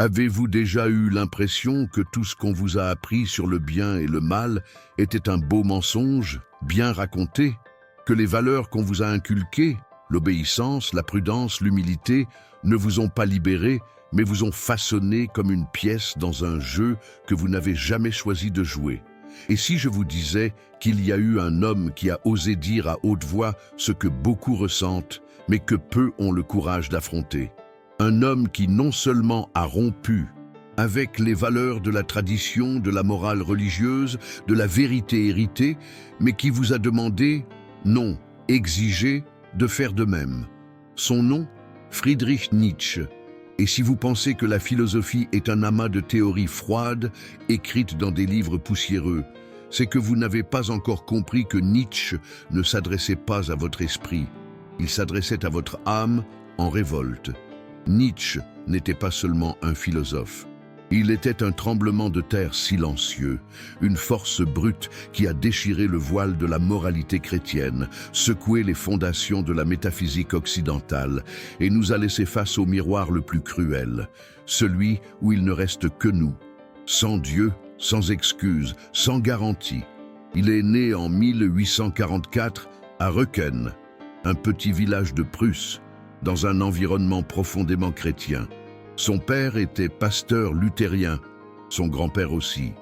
Avez-vous déjà eu l'impression que tout ce qu'on vous a appris sur le bien et le mal était un beau mensonge, bien raconté? Que les valeurs qu'on vous a inculquées, l'obéissance, la prudence, l'humilité, ne vous ont pas libéré, mais vous ont façonné comme une pièce dans un jeu que vous n'avez jamais choisi de jouer? Et si je vous disais qu'il y a eu un homme qui a osé dire à haute voix ce que beaucoup ressentent, mais que peu ont le courage d'affronter? Un homme qui non seulement a rompu avec les valeurs de la tradition, de la morale religieuse, de la vérité héritée, mais qui vous a demandé, non, exigé, de faire de même. Son nom, Friedrich Nietzsche. Et si vous pensez que la philosophie est un amas de théories froides, écrites dans des livres poussiéreux, c'est que vous n'avez pas encore compris que Nietzsche ne s'adressait pas à votre esprit. Il s'adressait à votre âme en révolte. Nietzsche n'était pas seulement un philosophe. Il était un tremblement de terre silencieux, une force brute qui a déchiré le voile de la moralité chrétienne, secoué les fondations de la métaphysique occidentale et nous a laissé face au miroir le plus cruel, celui où il ne reste que nous, sans Dieu, sans excuse, sans garantie. Il est né en 1844 à Röcken, un petit village de Prusse, dans un environnement profondément chrétien. Son père était pasteur luthérien, son grand-père aussi.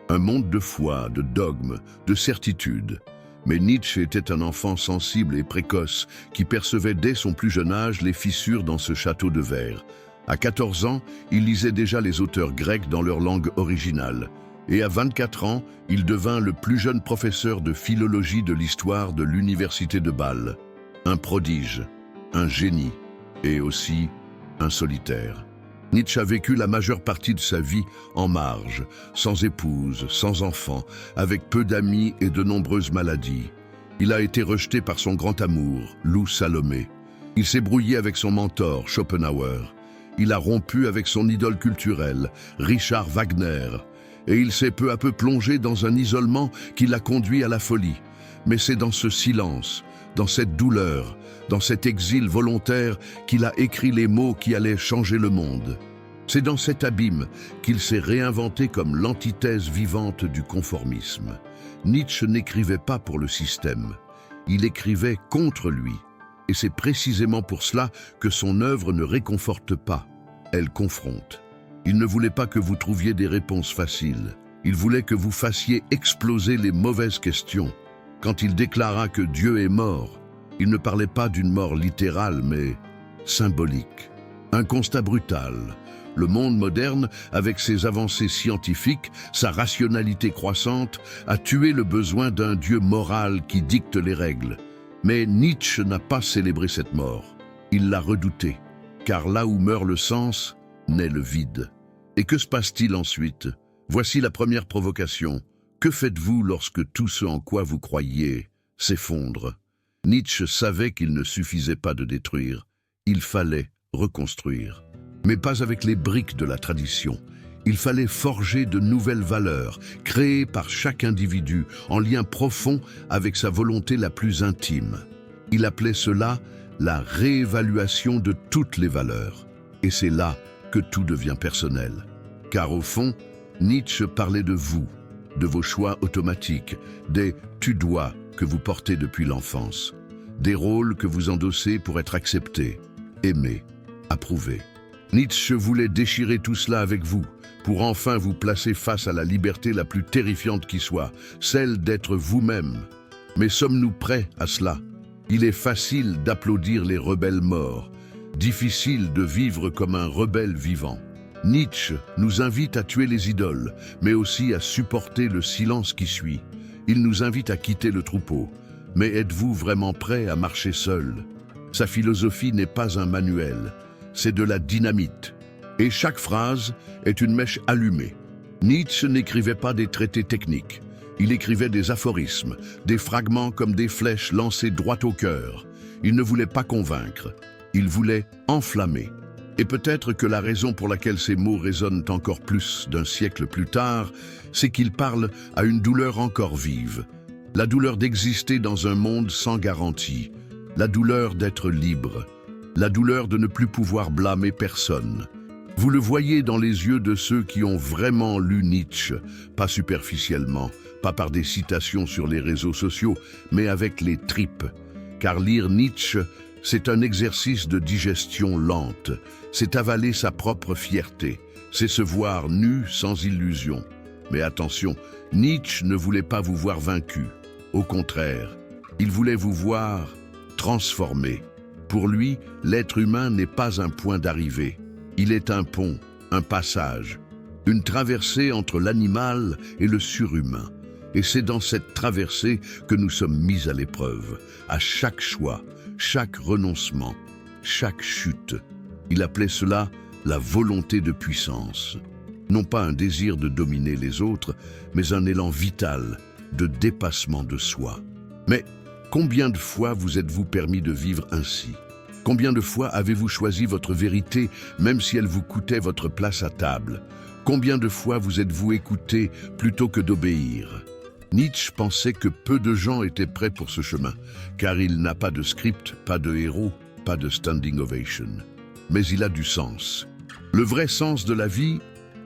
Un monde de foi, de dogmes, de certitudes. Mais Nietzsche était un enfant sensible et précoce qui percevait dès son plus jeune âge les fissures dans ce château de verre. À 14 ans, il lisait déjà les auteurs grecs dans leur langue originale. Et à 24 ans, il devint le plus jeune professeur de philologie de l'histoire de l'université de Bâle. Un prodige, un génie et aussi un solitaire. Nietzsche a vécu la majeure partie de sa vie en marge, sans épouse, sans enfant, avec peu d'amis et de nombreuses maladies. Il a été rejeté par son grand amour, Lou Salomé. Il s'est brouillé avec son mentor, Schopenhauer. Il a rompu avec son idole culturelle, Richard Wagner. Et il s'est peu à peu plongé dans un isolement qui l'a conduit à la folie. Mais c'est dans ce silence, dans cette douleur, dans cet exil volontaire qu'il a écrit les mots qui allaient changer le monde. C'est dans cet abîme qu'il s'est réinventé comme l'antithèse vivante du conformisme. Nietzsche n'écrivait pas pour le système, il écrivait contre lui. Et c'est précisément pour cela que son œuvre ne réconforte pas, elle confronte. Il ne voulait pas que vous trouviez des réponses faciles, il voulait que vous fassiez exploser les mauvaises questions. Quand il déclara que Dieu est mort, il ne parlait pas d'une mort littérale, mais symbolique. Un constat brutal. Le monde moderne, avec ses avancées scientifiques, sa rationalité croissante, a tué le besoin d'un Dieu moral qui dicte les règles. Mais Nietzsche n'a pas célébré cette mort. Il l'a redoutée, car là où meurt le sens, naît le vide. Et que se passe-t-il ensuite? Voici la première provocation. Que faites-vous lorsque tout ce en quoi vous croyiez s'effondre? Nietzsche savait qu'il ne suffisait pas de détruire, il fallait reconstruire. Mais pas avec les briques de la tradition. Il fallait forger de nouvelles valeurs, créées par chaque individu, en lien profond avec sa volonté la plus intime. Il appelait cela la réévaluation de toutes les valeurs. Et c'est là que tout devient personnel. Car au fond, Nietzsche parlait de vous, de vos choix automatiques, des « tu dois » que vous portez depuis l'enfance, des rôles que vous endossez pour être accepté, aimé, approuvé. Nietzsche voulait déchirer tout cela avec vous, pour enfin vous placer face à la liberté la plus terrifiante qui soit, celle d'être vous-même. Mais sommes-nous prêts à cela? Il est facile d'applaudir les rebelles morts, difficile de vivre comme un rebelle vivant. Nietzsche nous invite à tuer les idoles, mais aussi à supporter le silence qui suit. Il nous invite à quitter le troupeau. Mais êtes-vous vraiment prêt à marcher seul? Sa philosophie n'est pas un manuel, c'est de la dynamite. Et chaque phrase est une mèche allumée. Nietzsche n'écrivait pas des traités techniques. Il écrivait des aphorismes, des fragments comme des flèches lancées droit au cœur. Il ne voulait pas convaincre, il voulait enflammer. Et peut-être que la raison pour laquelle ces mots résonnent encore plus d'un siècle plus tard, c'est qu'ils parlent à une douleur encore vive. La douleur d'exister dans un monde sans garantie. La douleur d'être libre. La douleur de ne plus pouvoir blâmer personne. Vous le voyez dans les yeux de ceux qui ont vraiment lu Nietzsche, pas superficiellement, pas par des citations sur les réseaux sociaux, mais avec les tripes. Car lire Nietzsche, c'est un exercice de digestion lente, c'est avaler sa propre fierté, c'est se voir nu sans illusion. Mais attention, Nietzsche ne voulait pas vous voir vaincu. Au contraire, il voulait vous voir transformé. Pour lui, l'être humain n'est pas un point d'arrivée. Il est un pont, un passage, une traversée entre l'animal et le surhumain. Et c'est dans cette traversée que nous sommes mis à l'épreuve, à chaque choix, chaque renoncement, chaque chute. Il appelait cela la volonté de puissance. Non pas un désir de dominer les autres, mais un élan vital de dépassement de soi. Mais combien de fois vous êtes-vous permis de vivre ainsi ? Combien de fois avez-vous choisi votre vérité, même si elle vous coûtait votre place à table? Combien de fois vous êtes-vous écouté plutôt que d'obéir? Nietzsche pensait que peu de gens étaient prêts pour ce chemin, car il n'a pas de script, pas de héros, pas de standing ovation. Mais il a du sens. Le vrai sens de la vie,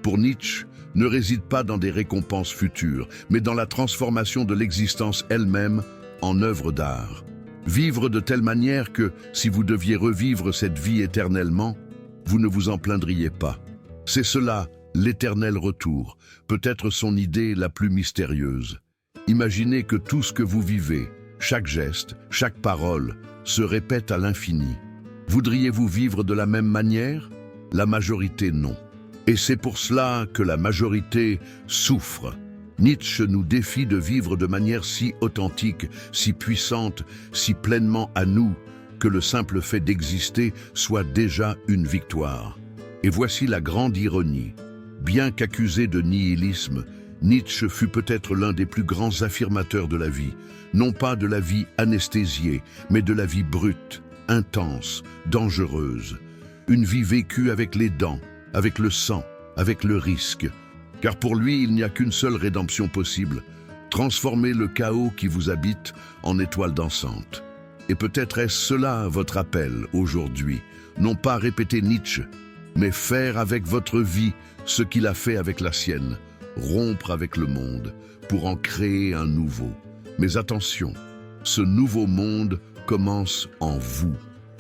pour Nietzsche, ne réside pas dans des récompenses futures, mais dans la transformation de l'existence elle-même en œuvre d'art. Vivre de telle manière que, si vous deviez revivre cette vie éternellement, vous ne vous en plaindriez pas. C'est cela, l'éternel retour, peut-être son idée la plus mystérieuse. Imaginez que tout ce que vous vivez, chaque geste, chaque parole, se répète à l'infini. Voudriez-vous vivre de la même manière? La majorité non. Et c'est pour cela que la majorité souffre. Nietzsche nous défie de vivre de manière si authentique, si puissante, si pleinement à nous, que le simple fait d'exister soit déjà une victoire. Et voici la grande ironie. Bien qu'accusé de nihilisme, Nietzsche fut peut-être l'un des plus grands affirmateurs de la vie, non pas de la vie anesthésiée, mais de la vie brute, intense, dangereuse. Une vie vécue avec les dents, avec le sang, avec le risque. Car pour lui, il n'y a qu'une seule rédemption possible, transformer le chaos qui vous habite en étoile dansante. Et peut-être est-ce cela votre appel aujourd'hui, non pas répéter Nietzsche, mais faire avec votre vie ce qu'il a fait avec la sienne, rompre avec le monde pour en créer un nouveau. Mais attention, ce nouveau monde commence en vous.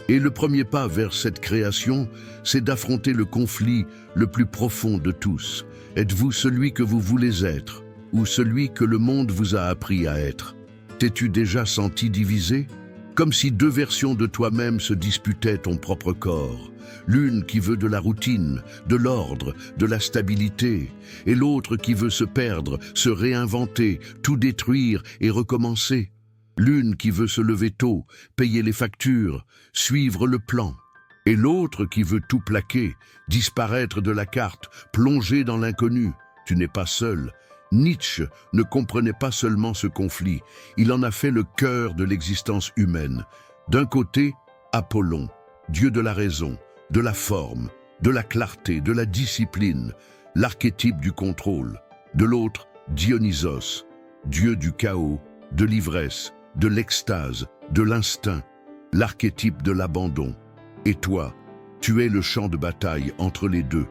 Et le premier pas vers cette création, c'est d'affronter le conflit le plus profond de tous. Êtes-vous celui que vous voulez être, ou celui que le monde vous a appris à être? T'es-tu déjà senti divisé? Comme si deux versions de toi-même se disputaient ton propre corps. L'une qui veut de la routine, de l'ordre, de la stabilité, et l'autre qui veut se perdre, se réinventer, tout détruire et recommencer. L'une qui veut se lever tôt, payer les factures, suivre le plan, et l'autre qui veut tout plaquer, disparaître de la carte, plonger dans l'inconnu. Tu n'es pas seul. Nietzsche ne comprenait pas seulement ce conflit, il en a fait le cœur de l'existence humaine. D'un côté, Apollon, dieu de la raison, de la forme, de la clarté, de la discipline, l'archétype du contrôle. De l'autre, Dionysos, dieu du chaos, de l'ivresse, de l'extase, de l'instinct, l'archétype de l'abandon. Et toi, tu es le champ de bataille entre les deux.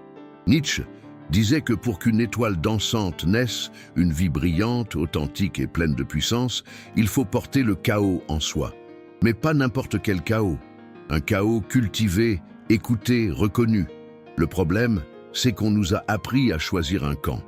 Nietzsche disait que pour qu'une étoile dansante naisse, une vie brillante, authentique et pleine de puissance, il faut porter le chaos en soi. Mais pas n'importe quel chaos. Un chaos cultivé, écouté, reconnu. Le problème, c'est qu'on nous a appris à choisir un camp.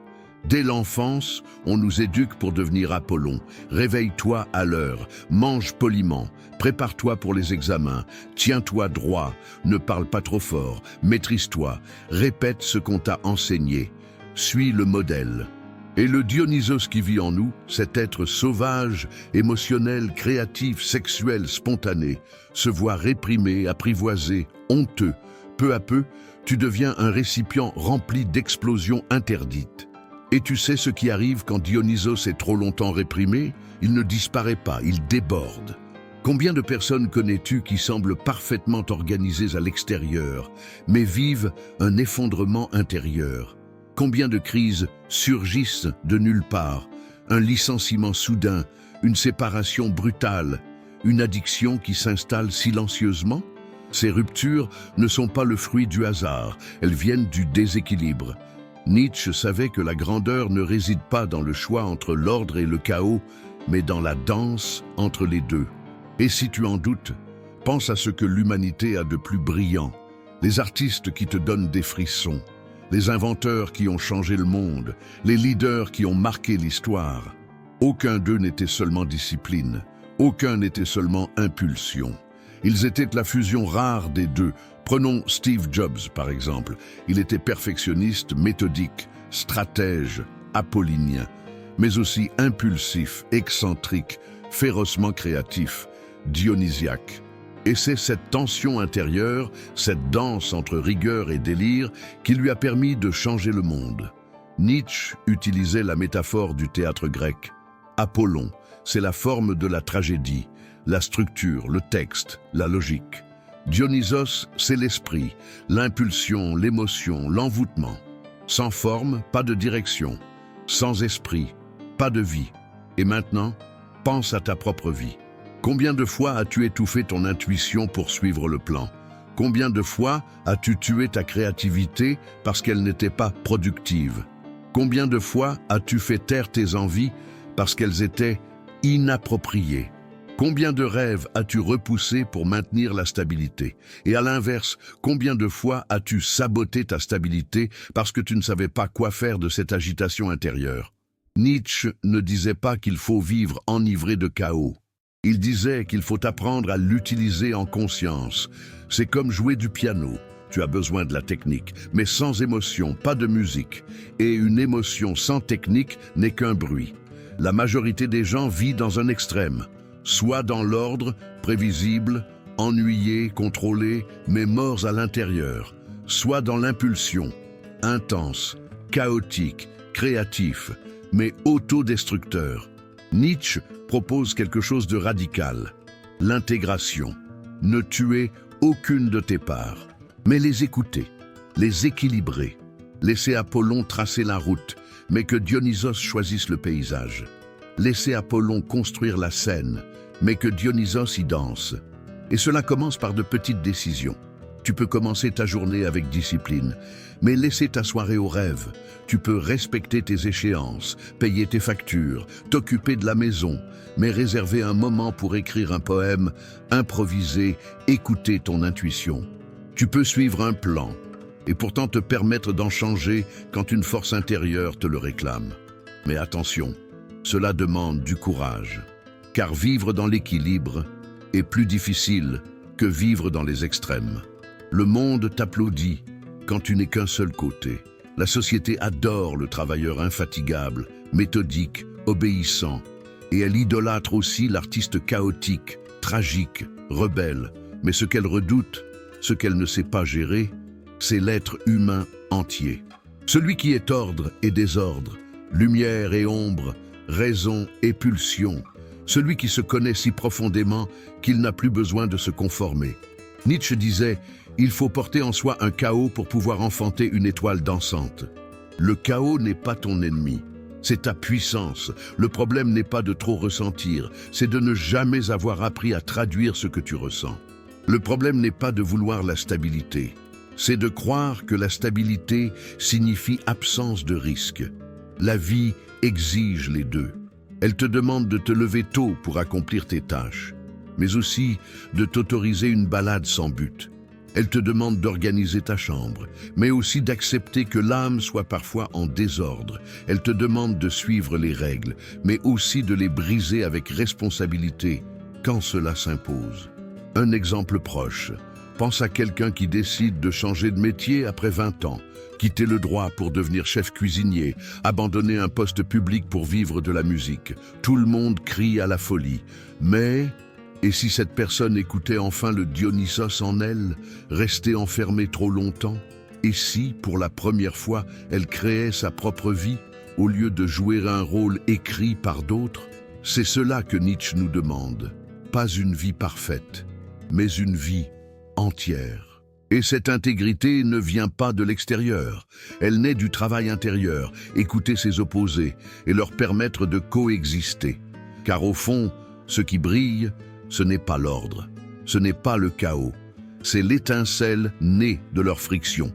Dès l'enfance, on nous éduque pour devenir Apollon. Réveille-toi à l'heure, mange poliment, prépare-toi pour les examens, tiens-toi droit, ne parle pas trop fort, maîtrise-toi, répète ce qu'on t'a enseigné, suis le modèle. Et le Dionysos qui vit en nous, cet être sauvage, émotionnel, créatif, sexuel, spontané, se voit réprimé, apprivoisé, honteux. Peu à peu, tu deviens un récipient rempli d'explosions interdites. Et tu sais ce qui arrive quand Dionysos est trop longtemps réprimé? Il ne disparaît pas, il déborde. Combien de personnes connais-tu qui semblent parfaitement organisées à l'extérieur, mais vivent un effondrement intérieur? Combien de crises surgissent de nulle part? Un licenciement soudain, une séparation brutale, une addiction qui s'installe silencieusement? Ces ruptures ne sont pas le fruit du hasard, elles viennent du déséquilibre. Nietzsche savait que la grandeur ne réside pas dans le choix entre l'ordre et le chaos, mais dans la danse entre les deux. Et si tu en doutes, pense à ce que l'humanité a de plus brillant, les artistes qui te donnent des frissons, les inventeurs qui ont changé le monde, les leaders qui ont marqué l'histoire. Aucun d'eux n'était seulement discipline, aucun n'était seulement impulsion. Ils étaient la fusion rare des deux. Prenons Steve Jobs par exemple. Il était perfectionniste, méthodique, stratège, apollinien, mais aussi impulsif, excentrique, férocement créatif, dionysiaque. Et c'est cette tension intérieure, cette danse entre rigueur et délire, qui lui a permis de changer le monde. Nietzsche utilisait la métaphore du théâtre grec. Apollon, c'est la forme de la tragédie, la structure, le texte, la logique. Dionysos, c'est l'esprit, l'impulsion, l'émotion, l'envoûtement. Sans forme, pas de direction. Sans esprit, pas de vie. Et maintenant, pense à ta propre vie. Combien de fois as-tu étouffé ton intuition pour suivre le plan? Combien de fois as-tu tué ta créativité parce qu'elle n'était pas productive? Combien de fois as-tu fait taire tes envies parce qu'elles étaient inappropriées? Combien de rêves as-tu repoussés pour maintenir la stabilité? Et à l'inverse, combien de fois as-tu saboté ta stabilité parce que tu ne savais pas quoi faire de cette agitation intérieure? Nietzsche ne disait pas qu'il faut vivre enivré de chaos. Il disait qu'il faut apprendre à l'utiliser en conscience. C'est comme jouer du piano. Tu as besoin de la technique, mais sans émotion, pas de musique. Et une émotion sans technique n'est qu'un bruit. La majorité des gens vit dans un extrême. Soit dans l'ordre, prévisible, ennuyé, contrôlé, mais morts à l'intérieur. Soit dans l'impulsion, intense, chaotique, créatif, mais autodestructeur. Nietzsche propose quelque chose de radical, l'intégration. Ne tuer aucune de tes parts, mais les écouter, les équilibrer. Laisser Apollon tracer la route, mais que Dionysos choisisse le paysage. Laisser Apollon construire la scène, mais que Dionysos y danse. Et cela commence par de petites décisions. Tu peux commencer ta journée avec discipline, mais laisser ta soirée au rêve. Tu peux respecter tes échéances, payer tes factures, t'occuper de la maison, mais réserver un moment pour écrire un poème, improviser, écouter ton intuition. Tu peux suivre un plan, et pourtant te permettre d'en changer quand une force intérieure te le réclame. Mais attention, cela demande du courage, car vivre dans l'équilibre est plus difficile que vivre dans les extrêmes. Le monde t'applaudit quand tu n'es qu'un seul côté. La société adore le travailleur infatigable, méthodique, obéissant, et elle idolâtre aussi l'artiste chaotique, tragique, rebelle. Mais ce qu'elle redoute, ce qu'elle ne sait pas gérer, c'est l'être humain entier. Celui qui est ordre et désordre, lumière et ombre, raison et pulsion, celui qui se connaît si profondément qu'il n'a plus besoin de se conformer. Nietzsche disait « Il faut porter en soi un chaos pour pouvoir enfanter une étoile dansante ». Le chaos n'est pas ton ennemi, c'est ta puissance. Le problème n'est pas de trop ressentir, c'est de ne jamais avoir appris à traduire ce que tu ressens. Le problème n'est pas de vouloir la stabilité, c'est de croire que la stabilité signifie absence de risque. La vie exige les deux. Elle te demande de te lever tôt pour accomplir tes tâches, mais aussi de t'autoriser une balade sans but. Elle te demande d'organiser ta chambre, mais aussi d'accepter que l'âme soit parfois en désordre. Elle te demande de suivre les règles, mais aussi de les briser avec responsabilité quand cela s'impose. Un exemple proche. Pense à quelqu'un qui décide de changer de métier après 20 ans, quitter le droit pour devenir chef cuisinier, abandonner un poste public pour vivre de la musique. Tout le monde crie à la folie. Mais, et si cette personne écoutait enfin le Dionysos en elle, restait enfermée trop longtemps? Et si, pour la première fois, elle créait sa propre vie, au lieu de jouer un rôle écrit par d'autres? C'est cela que Nietzsche nous demande. Pas une vie parfaite, mais une vie entière. Et cette intégrité ne vient pas de l'extérieur. Elle naît du travail intérieur, écouter ses opposés et leur permettre de coexister. Car au fond, ce qui brille, ce n'est pas l'ordre, ce n'est pas le chaos, C'est l'étincelle née de leur friction.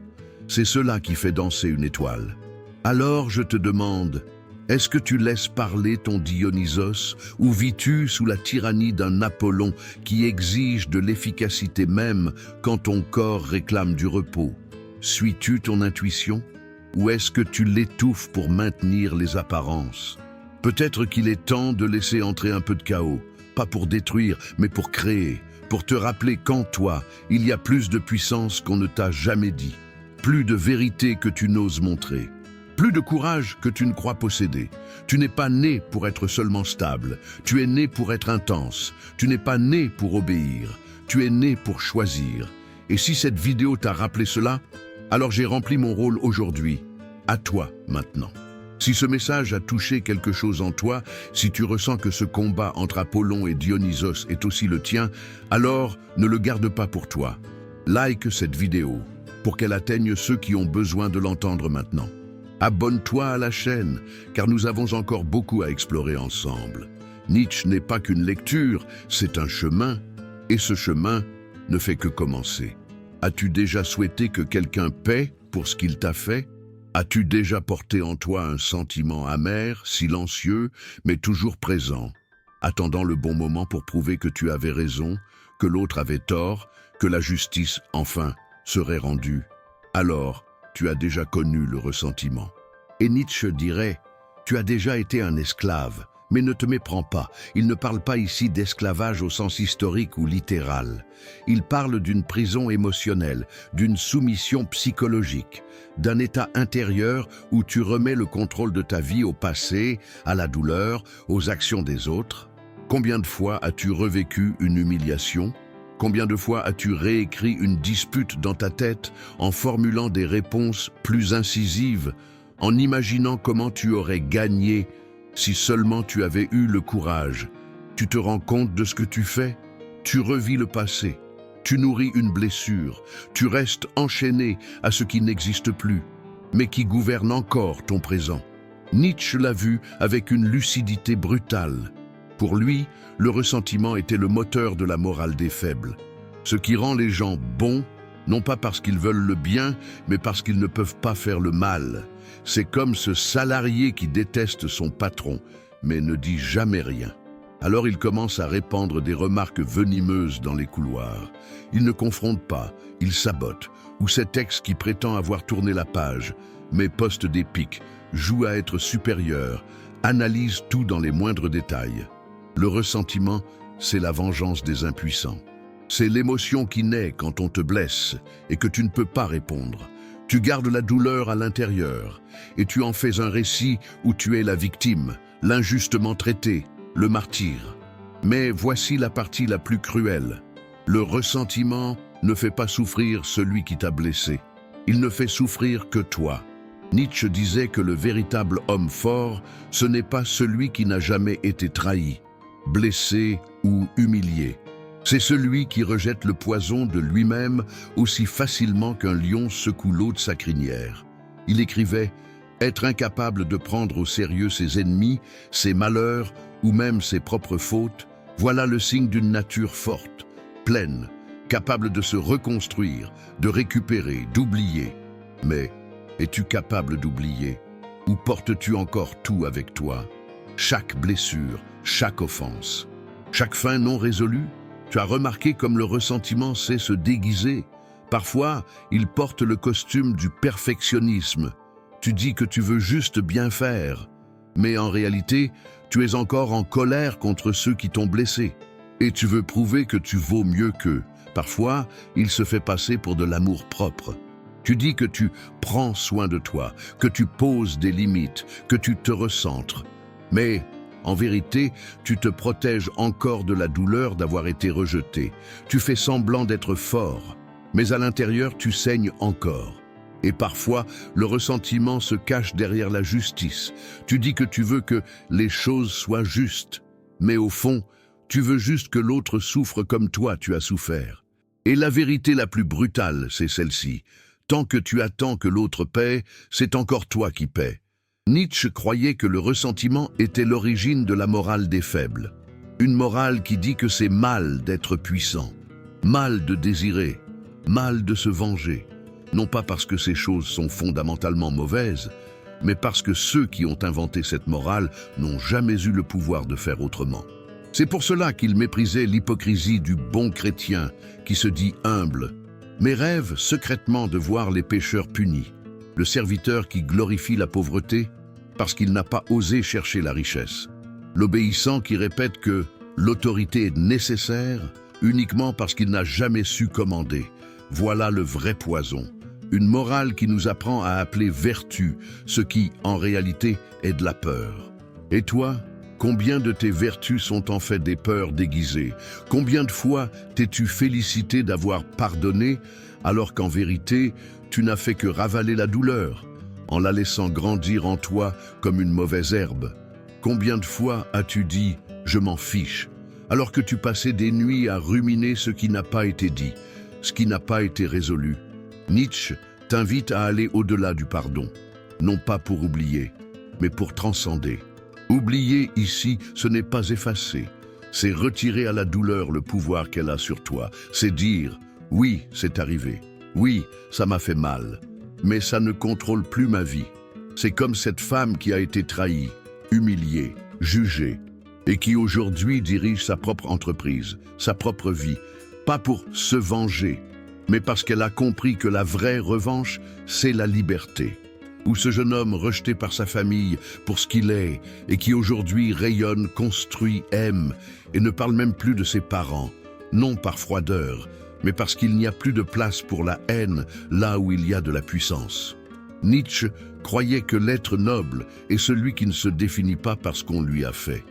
C'est cela qui fait danser une étoile. Alors je te demande, est-ce que tu laisses parler ton Dionysos ou vis-tu sous la tyrannie d'un Apollon qui exige de l'efficacité même quand ton corps réclame du repos? Suis-tu ton intuition ou est-ce que tu l'étouffes pour maintenir les apparences? Peut-être qu'il est temps de laisser entrer un peu de chaos, pas pour détruire, mais pour créer, pour te rappeler qu'en toi, il y a plus de puissance qu'on ne t'a jamais dit, plus de vérité que tu n'oses montrer. Plus de courage que tu ne crois posséder. Tu n'es pas né pour être seulement stable. Tu es né pour être intense. Tu n'es pas né pour obéir. Tu es né pour choisir. Et si cette vidéo t'a rappelé cela, alors j'ai rempli mon rôle aujourd'hui. À toi maintenant. Si ce message a touché quelque chose en toi, si tu ressens que ce combat entre Apollon et Dionysos est aussi le tien, alors ne le garde pas pour toi. Like cette vidéo pour qu'elle atteigne ceux qui ont besoin de l'entendre maintenant. Abonne-toi à la chaîne, car nous avons encore beaucoup à explorer ensemble. Nietzsche n'est pas qu'une lecture, c'est un chemin, et ce chemin ne fait que commencer. As-tu déjà souhaité que quelqu'un paie pour ce qu'il t'a fait? As-tu déjà porté en toi un sentiment amer, silencieux, mais toujours présent, attendant le bon moment pour prouver que tu avais raison, que l'autre avait tort, que la justice, enfin, serait rendue? Alors, tu as déjà connu le ressentiment. Et Nietzsche dirait, tu as déjà été un esclave, mais ne te méprends pas, il ne parle pas ici d'esclavage au sens historique ou littéral. Il parle d'une prison émotionnelle, d'une soumission psychologique, d'un état intérieur où tu remets le contrôle de ta vie au passé, à la douleur, aux actions des autres. Combien de fois as-tu revécu une humiliation ? Combien de fois as-tu réécrit une dispute dans ta tête en formulant des réponses plus incisives, en imaginant comment tu aurais gagné si seulement tu avais eu le courage? Tu te rends compte de ce que tu fais? Tu revis le passé, tu nourris une blessure, tu restes enchaîné à ce qui n'existe plus, mais qui gouverne encore ton présent. Nietzsche l'a vu avec une lucidité brutale. Pour lui, le ressentiment était le moteur de la morale des faibles. Ce qui rend les gens bons, non pas parce qu'ils veulent le bien, mais parce qu'ils ne peuvent pas faire le mal. C'est comme ce salarié qui déteste son patron, mais ne dit jamais rien. Alors il commence à répandre des remarques venimeuses dans les couloirs. Il ne confronte pas, il sabote, ou cet ex qui prétend avoir tourné la page, mais poste des pics, joue à être supérieur, analyse tout dans les moindres détails. Le ressentiment, c'est la vengeance des impuissants. C'est l'émotion qui naît quand on te blesse et que tu ne peux pas répondre. Tu gardes la douleur à l'intérieur et tu en fais un récit où tu es la victime, l'injustement traité, le martyr. Mais voici la partie la plus cruelle. Le ressentiment ne fait pas souffrir celui qui t'a blessé. Il ne fait souffrir que toi. Nietzsche disait que le véritable homme fort, ce n'est pas celui qui n'a jamais été trahi, blessé ou humilié. C'est celui qui rejette le poison de lui-même aussi facilement qu'un lion secoue l'eau de sa crinière. Il écrivait « Être incapable de prendre au sérieux ses ennemis, ses malheurs ou même ses propres fautes, voilà le signe d'une nature forte, pleine, capable de se reconstruire, de récupérer, d'oublier. Mais es-tu capable d'oublier? Ou portes-tu encore tout avec toi? Chaque blessure, chaque offense, chaque fin non résolue? Tu as remarqué comme le ressentiment sait se déguiser. Parfois, il porte le costume du perfectionnisme. Tu dis que tu veux juste bien faire, mais en réalité, tu es encore en colère contre ceux qui t'ont blessé. Et tu veux prouver que tu vaux mieux qu'eux. Parfois, il se fait passer pour de l'amour-propre. Tu dis que tu prends soin de toi, que tu poses des limites, que tu te recentres. Mais en vérité, tu te protèges encore de la douleur d'avoir été rejeté. Tu fais semblant d'être fort, mais à l'intérieur, tu saignes encore. Et parfois, le ressentiment se cache derrière la justice. Tu dis que tu veux que les choses soient justes, mais au fond, tu veux juste que l'autre souffre comme toi tu as souffert. Et la vérité la plus brutale, c'est celle-ci. Tant que tu attends que l'autre paie, c'est encore toi qui paies. Nietzsche croyait que le ressentiment était l'origine de la morale des faibles. Une morale qui dit que c'est mal d'être puissant, mal de désirer, mal de se venger, non pas parce que ces choses sont fondamentalement mauvaises, mais parce que ceux qui ont inventé cette morale n'ont jamais eu le pouvoir de faire autrement. C'est pour cela qu'il méprisait l'hypocrisie du bon chrétien qui se dit humble, mais rêve secrètement de voir les pécheurs punis, le serviteur qui glorifie la pauvreté parce qu'il n'a pas osé chercher la richesse, l'obéissant qui répète que l'autorité est nécessaire uniquement parce qu'il n'a jamais su commander. Voilà le vrai poison. Une morale qui nous apprend à appeler vertu ce qui, en réalité, est de la peur. Et toi, combien de tes vertus sont en fait des peurs déguisées? Combien de fois t'es-tu félicité d'avoir pardonné alors qu'en vérité, tu n'as fait que ravaler la douleur en la laissant grandir en toi comme une mauvaise herbe? Combien de fois as-tu dit « je m'en fiche » alors que tu passais des nuits à ruminer ce qui n'a pas été dit, ce qui n'a pas été résolu? Nietzsche t'invite à aller au-delà du pardon, non pas pour oublier, mais pour transcender. Oublier ici, ce n'est pas effacer, c'est retirer à la douleur le pouvoir qu'elle a sur toi. C'est dire « oui, c'est arrivé, oui, ça m'a fait mal, mais ça ne contrôle plus ma vie ». C'est comme cette femme qui a été trahie, humiliée, jugée, et qui aujourd'hui dirige sa propre entreprise, sa propre vie, pas pour se venger, mais parce qu'elle a compris que la vraie revanche, c'est la liberté. Ou ce jeune homme rejeté par sa famille pour ce qu'il est, et qui aujourd'hui rayonne, construit, aime, et ne parle même plus de ses parents, non par froideur, mais parce qu'il n'y a plus de place pour la haine là où il y a de la puissance. Nietzsche croyait que l'être noble est celui qui ne se définit pas par ce qu'on lui a fait,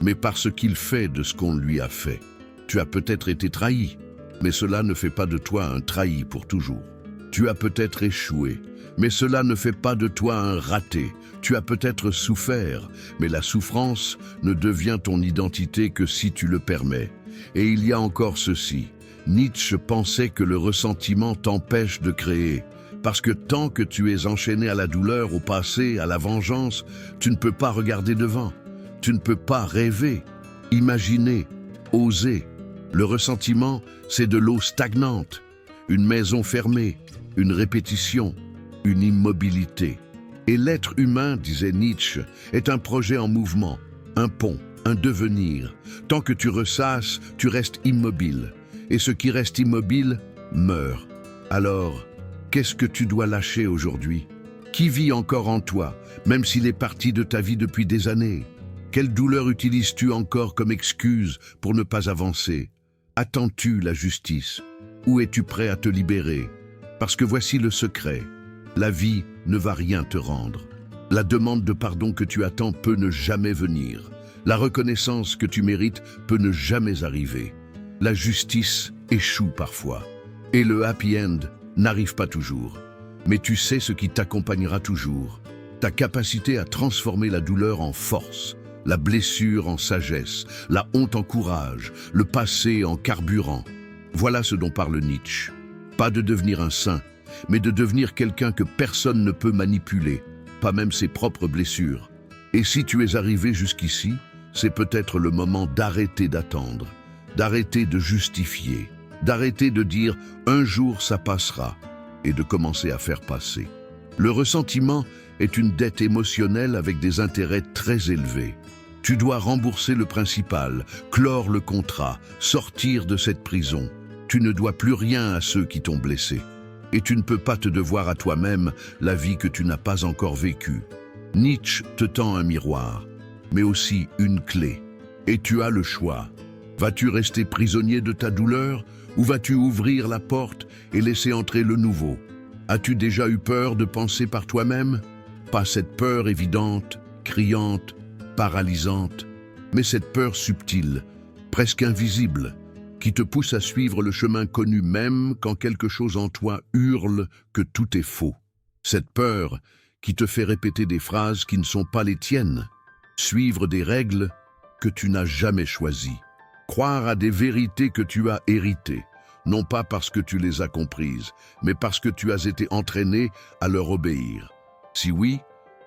mais par ce qu'il fait de ce qu'on lui a fait. Tu as peut-être été trahi, mais cela ne fait pas de toi un trahi pour toujours. Tu as peut-être échoué, mais cela ne fait pas de toi un raté. Tu as peut-être souffert, mais la souffrance ne devient ton identité que si tu le permets. Et il y a encore ceci. Nietzsche pensait que le ressentiment t'empêche de créer, parce que tant que tu es enchaîné à la douleur, au passé, à la vengeance, tu ne peux pas regarder devant. Tu ne peux pas rêver, imaginer, oser. Le ressentiment, c'est de l'eau stagnante, une maison fermée, une répétition, une immobilité. Et l'être humain, disait Nietzsche, est un projet en mouvement, un pont, un devenir. Tant que tu ressasses, tu restes immobile. Et ce qui reste immobile meurt. Alors, qu'est-ce que tu dois lâcher aujourd'hui? Qui vit encore en toi, même s'il est parti de ta vie depuis des années? Quelle douleur utilises-tu encore comme excuse pour ne pas avancer? Attends-tu la justice? Ou es-tu prêt à te libérer? Parce que voici le secret. La vie ne va rien te rendre. La demande de pardon que tu attends peut ne jamais venir. La reconnaissance que tu mérites peut ne jamais arriver. La justice échoue parfois. Et le happy end n'arrive pas toujours. Mais tu sais ce qui t'accompagnera toujours. Ta capacité à transformer la douleur en force, la blessure en sagesse, la honte en courage, le passé en carburant. Voilà ce dont parle Nietzsche. Pas de devenir un saint, mais de devenir quelqu'un que personne ne peut manipuler, pas même ses propres blessures. Et si tu es arrivé jusqu'ici, c'est peut-être le moment d'arrêter d'attendre, d'arrêter de justifier, d'arrêter de dire « un jour ça passera » et de commencer à faire passer. Le ressentiment est une dette émotionnelle avec des intérêts très élevés. Tu dois rembourser le principal, clore le contrat, sortir de cette prison. Tu ne dois plus rien à ceux qui t'ont blessé. Et tu ne peux pas te devoir à toi-même la vie que tu n'as pas encore vécue. Nietzsche te tend un miroir, mais aussi une clé. Et tu as le choix. Vas-tu rester prisonnier de ta douleur ou vas-tu ouvrir la porte et laisser entrer le nouveau? As-tu déjà eu peur de penser par toi-même? Pas cette peur évidente, criante, paralysante, mais cette peur subtile, presque invisible, qui te pousse à suivre le chemin connu même quand quelque chose en toi hurle que tout est faux. Cette peur qui te fait répéter des phrases qui ne sont pas les tiennes, suivre des règles que tu n'as jamais choisies, croire à des vérités que tu as héritées, non pas parce que tu les as comprises, mais parce que tu as été entraîné à leur obéir. Si oui,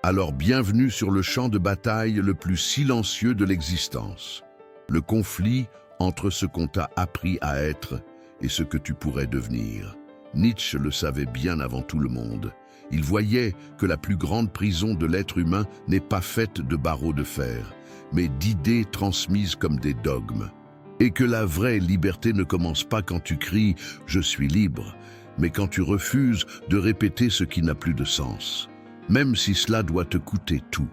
alors bienvenue sur le champ de bataille le plus silencieux de l'existence. Le conflit entre ce qu'on t'a appris à être et ce que tu pourrais devenir. Nietzsche le savait bien avant tout le monde. Il voyait que la plus grande prison de l'être humain n'est pas faite de barreaux de fer, mais d'idées transmises comme des dogmes. Et que la vraie liberté ne commence pas quand tu cries « je suis libre », mais quand tu refuses de répéter ce qui n'a plus de sens. Même si cela doit te coûter tout.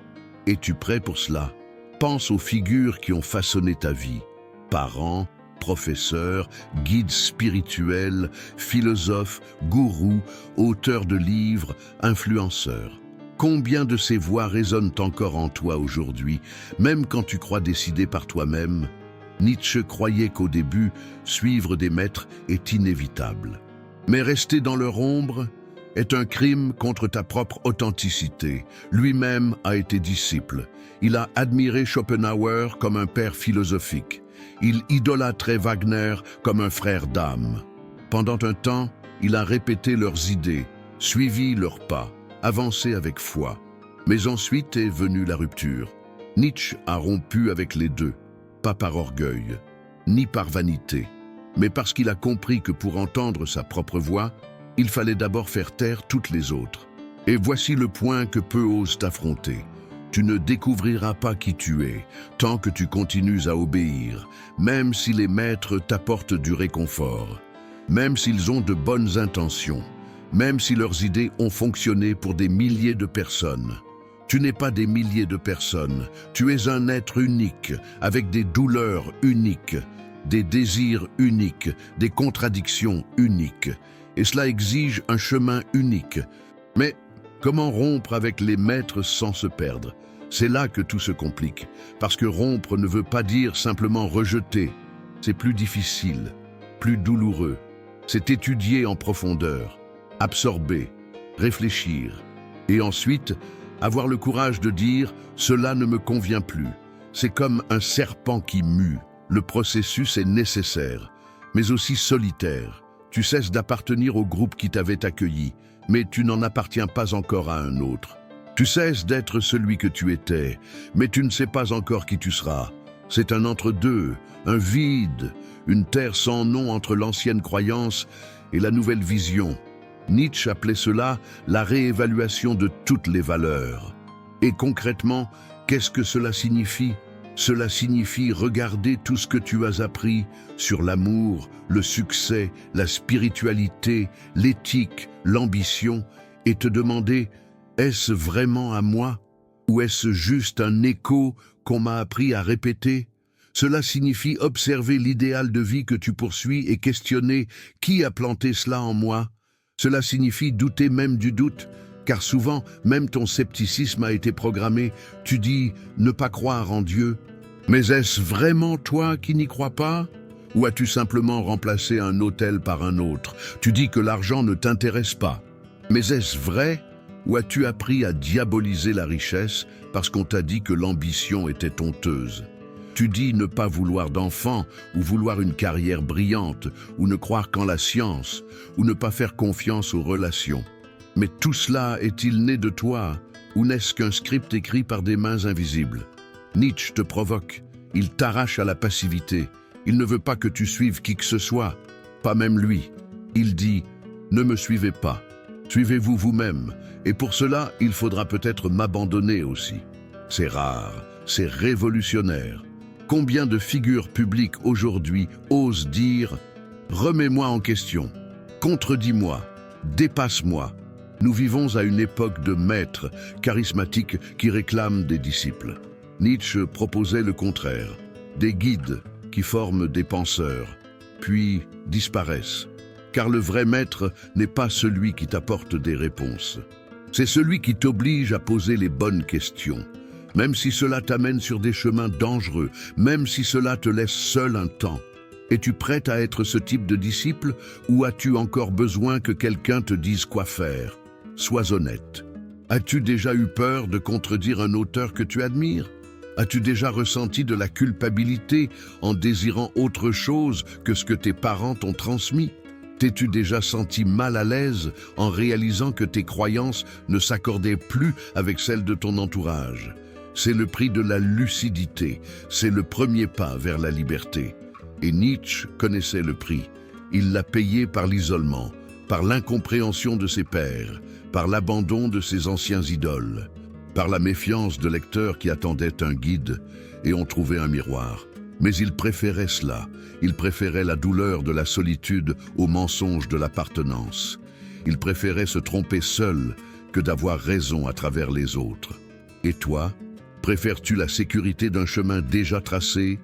Es-tu prêt pour cela? Pense aux figures qui ont façonné ta vie. Parents, professeurs, guides spirituels, philosophes, gourous, auteurs de livres, influenceurs. Combien de ces voix résonnent encore en toi aujourd'hui, même quand tu crois décider par toi-même? Nietzsche croyait qu'au début, suivre des maîtres est inévitable. Mais rester dans leur ombre est un crime contre ta propre authenticité. Lui-même a été disciple. Il a admiré Schopenhauer comme un père philosophique. Il idolâtrait Wagner comme un frère d'âme. Pendant un temps, il a répété leurs idées, suivi leurs pas, avancé avec foi. Mais ensuite est venue la rupture. Nietzsche a rompu avec les deux, pas par orgueil, ni par vanité, mais parce qu'il a compris que pour entendre sa propre voix, il fallait d'abord faire taire toutes les autres. Et voici le point que peu osent affronter. Tu ne découvriras pas qui tu es, tant que tu continues à obéir, même si les maîtres t'apportent du réconfort, même s'ils ont de bonnes intentions, même si leurs idées ont fonctionné pour des milliers de personnes. Tu n'es pas des milliers de personnes, tu es un être unique, avec des douleurs uniques, des désirs uniques, des contradictions uniques. Et cela exige un chemin unique. Mais comment rompre avec les maîtres sans se perdre? C'est là que tout se complique, parce que rompre ne veut pas dire simplement rejeter. C'est plus difficile, plus douloureux. C'est étudier en profondeur, absorber, réfléchir, et ensuite avoir le courage de dire « cela ne me convient plus ». C'est comme un serpent qui mue. Le processus est nécessaire, mais aussi solitaire. Tu cesses d'appartenir au groupe qui t'avait accueilli, mais tu n'en appartiens pas encore à un autre. Tu cesses d'être celui que tu étais, mais tu ne sais pas encore qui tu seras. C'est un entre-deux, un vide, une terre sans nom entre l'ancienne croyance et la nouvelle vision. Nietzsche appelait cela la réévaluation de toutes les valeurs. Et concrètement, qu'est-ce que cela signifie? Cela signifie regarder tout ce que tu as appris sur l'amour, le succès, la spiritualité, l'éthique, l'ambition, et te demander « est-ce vraiment à moi? Ou est-ce juste un écho qu'on m'a appris à répéter ?» Cela signifie observer l'idéal de vie que tu poursuis et questionner « qui a planté cela en moi ?» Cela signifie douter même du doute, car souvent, même ton scepticisme a été programmé. Tu dis ne pas croire en Dieu. Mais est-ce vraiment toi qui n'y crois pas? Ou as-tu simplement remplacé un autel par un autre? Tu dis que l'argent ne t'intéresse pas. Mais est-ce vrai? Ou as-tu appris à diaboliser la richesse parce qu'on t'a dit que l'ambition était honteuse? Tu dis ne pas vouloir d'enfant, ou vouloir une carrière brillante, ou ne croire qu'en la science, ou ne pas faire confiance aux relations. Mais tout cela est-il né de toi, ou n'est-ce qu'un script écrit par des mains invisibles? Nietzsche te provoque, il t'arrache à la passivité. Il ne veut pas que tu suives qui que ce soit, pas même lui. Il dit « Ne me suivez pas, suivez-vous vous-même, et pour cela, il faudra peut-être m'abandonner aussi. » C'est rare, c'est révolutionnaire. Combien de figures publiques aujourd'hui osent dire « Remets-moi en question, contredis-moi, dépasse-moi ». Nous vivons à une époque de maîtres charismatiques qui réclament des disciples. Nietzsche proposait le contraire, des guides qui forment des penseurs, puis disparaissent. Car le vrai maître n'est pas celui qui t'apporte des réponses. C'est celui qui t'oblige à poser les bonnes questions, même si cela t'amène sur des chemins dangereux, même si cela te laisse seul un temps. Es-tu prête à être ce type de disciple ou as-tu encore besoin que quelqu'un te dise quoi faire? Sois honnête. As-tu déjà eu peur de contredire un auteur que tu admires? As-tu déjà ressenti de la culpabilité en désirant autre chose que ce que tes parents t'ont transmis? T'es-tu déjà senti mal à l'aise en réalisant que tes croyances ne s'accordaient plus avec celles de ton entourage? C'est le prix de la lucidité, c'est le premier pas vers la liberté. Et Nietzsche connaissait le prix. Il l'a payé par l'isolement, par l'incompréhension de ses pairs, par l'abandon de ses anciens idoles, par la méfiance de lecteurs qui attendaient un guide et ont trouvé un miroir. Mais il préférait cela, il préférait la douleur de la solitude au mensonge de l'appartenance. Il préférait se tromper seul que d'avoir raison à travers les autres. Et toi, préfères-tu la sécurité d'un chemin déjà tracé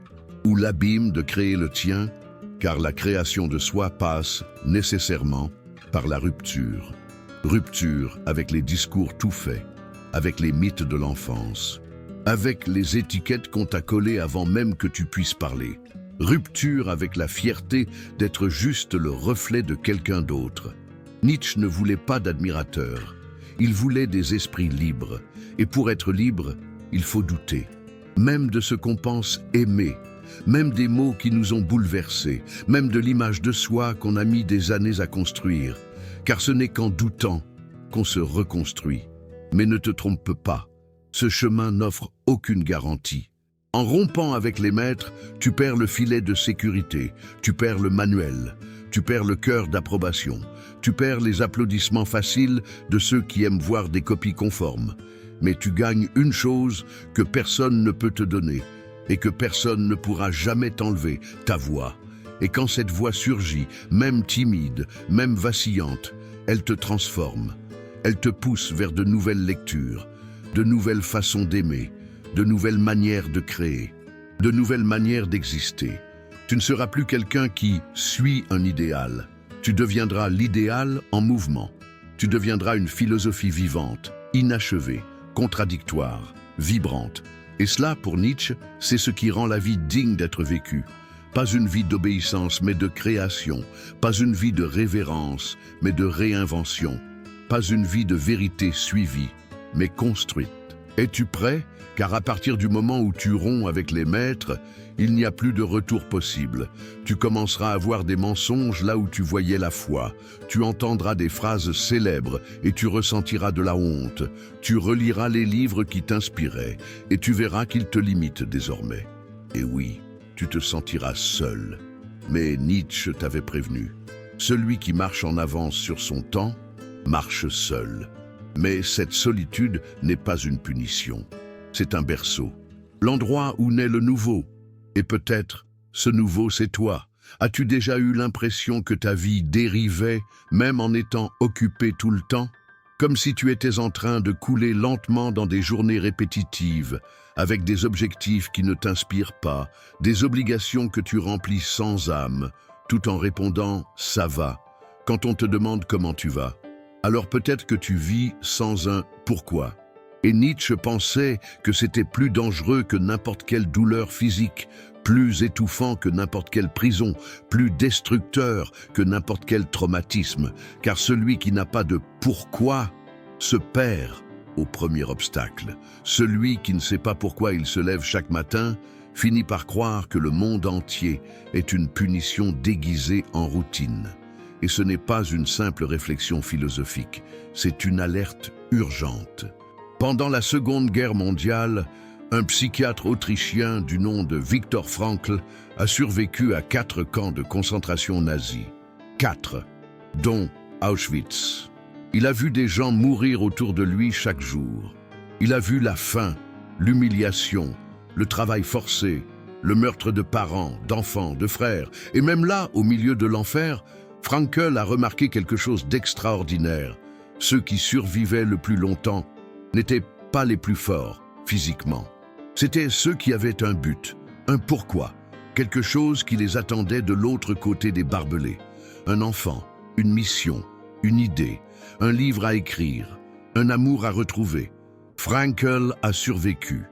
ou l'abîme de créer le tien? Car la création de soi passe nécessairement par la rupture. Rupture avec les discours tout faits, avec les mythes de l'enfance, avec les étiquettes qu'on t'a collées avant même que tu puisses parler. Rupture avec la fierté d'être juste le reflet de quelqu'un d'autre. Nietzsche ne voulait pas d'admirateurs, il voulait des esprits libres. Et pour être libre, il faut douter, même de ce qu'on pense aimer, même des mots qui nous ont bouleversés, même de l'image de soi qu'on a mis des années à construire. Car ce n'est qu'en doutant qu'on se reconstruit. Mais ne te trompe pas, ce chemin n'offre aucune garantie. En rompant avec les maîtres, tu perds le filet de sécurité, tu perds le manuel, tu perds le cœur d'approbation, tu perds les applaudissements faciles de ceux qui aiment voir des copies conformes. Mais tu gagnes une chose que personne ne peut te donner et que personne ne pourra jamais t'enlever, ta voix. Et quand cette voix surgit, même timide, même vacillante, elle te transforme. Elle te pousse vers de nouvelles lectures, de nouvelles façons d'aimer, de nouvelles manières de créer, de nouvelles manières d'exister. Tu ne seras plus quelqu'un qui suit un idéal. Tu deviendras l'idéal en mouvement. Tu deviendras une philosophie vivante, inachevée, contradictoire, vibrante. Et cela, pour Nietzsche, c'est ce qui rend la vie digne d'être vécue. Pas une vie d'obéissance, mais de création. Pas une vie de révérence, mais de réinvention. Pas une vie de vérité suivie, mais construite. Es-tu prêt? Car à partir du moment où tu romps avec les maîtres, il n'y a plus de retour possible. Tu commenceras à voir des mensonges là où tu voyais la foi. Tu entendras des phrases célèbres et tu ressentiras de la honte. Tu reliras les livres qui t'inspiraient et tu verras qu'ils te limitent désormais. Et oui, tu te sentiras seul. Mais Nietzsche t'avait prévenu. Celui qui marche en avance sur son temps, marche seul. Mais cette solitude n'est pas une punition. C'est un berceau, l'endroit où naît le nouveau. Et peut-être, ce nouveau, c'est toi. As-tu déjà eu l'impression que ta vie dérivait, même en étant occupé tout le temps? Comme si tu étais en train de couler lentement dans des journées répétitives, avec des objectifs qui ne t'inspirent pas, des obligations que tu remplis sans âme, tout en répondant « ça va » quand on te demande comment tu vas. Alors peut-être que tu vis sans un « pourquoi ». Et Nietzsche pensait que c'était plus dangereux que n'importe quelle douleur physique, plus étouffant que n'importe quelle prison, plus destructeur que n'importe quel traumatisme, car celui qui n'a pas de pourquoi se perd au premier obstacle. Celui qui ne sait pas pourquoi il se lève chaque matin finit par croire que le monde entier est une punition déguisée en routine. Et ce n'est pas une simple réflexion philosophique, c'est une alerte urgente. Pendant la Seconde Guerre mondiale, un psychiatre autrichien du nom de Viktor Frankl a survécu à 4 camps de concentration nazis. 4, dont Auschwitz. Il a vu des gens mourir autour de lui chaque jour. Il a vu la faim, l'humiliation, le travail forcé, le meurtre de parents, d'enfants, de frères. Et même là, au milieu de l'enfer, Frankl a remarqué quelque chose d'extraordinaire. Ceux qui survivaient le plus longtemps n'étaient pas les plus forts physiquement. C'étaient ceux qui avaient un but, un pourquoi, quelque chose qui les attendait de l'autre côté des barbelés. Un enfant, une mission, une idée, un livre à écrire, un amour à retrouver. Frankl a survécu.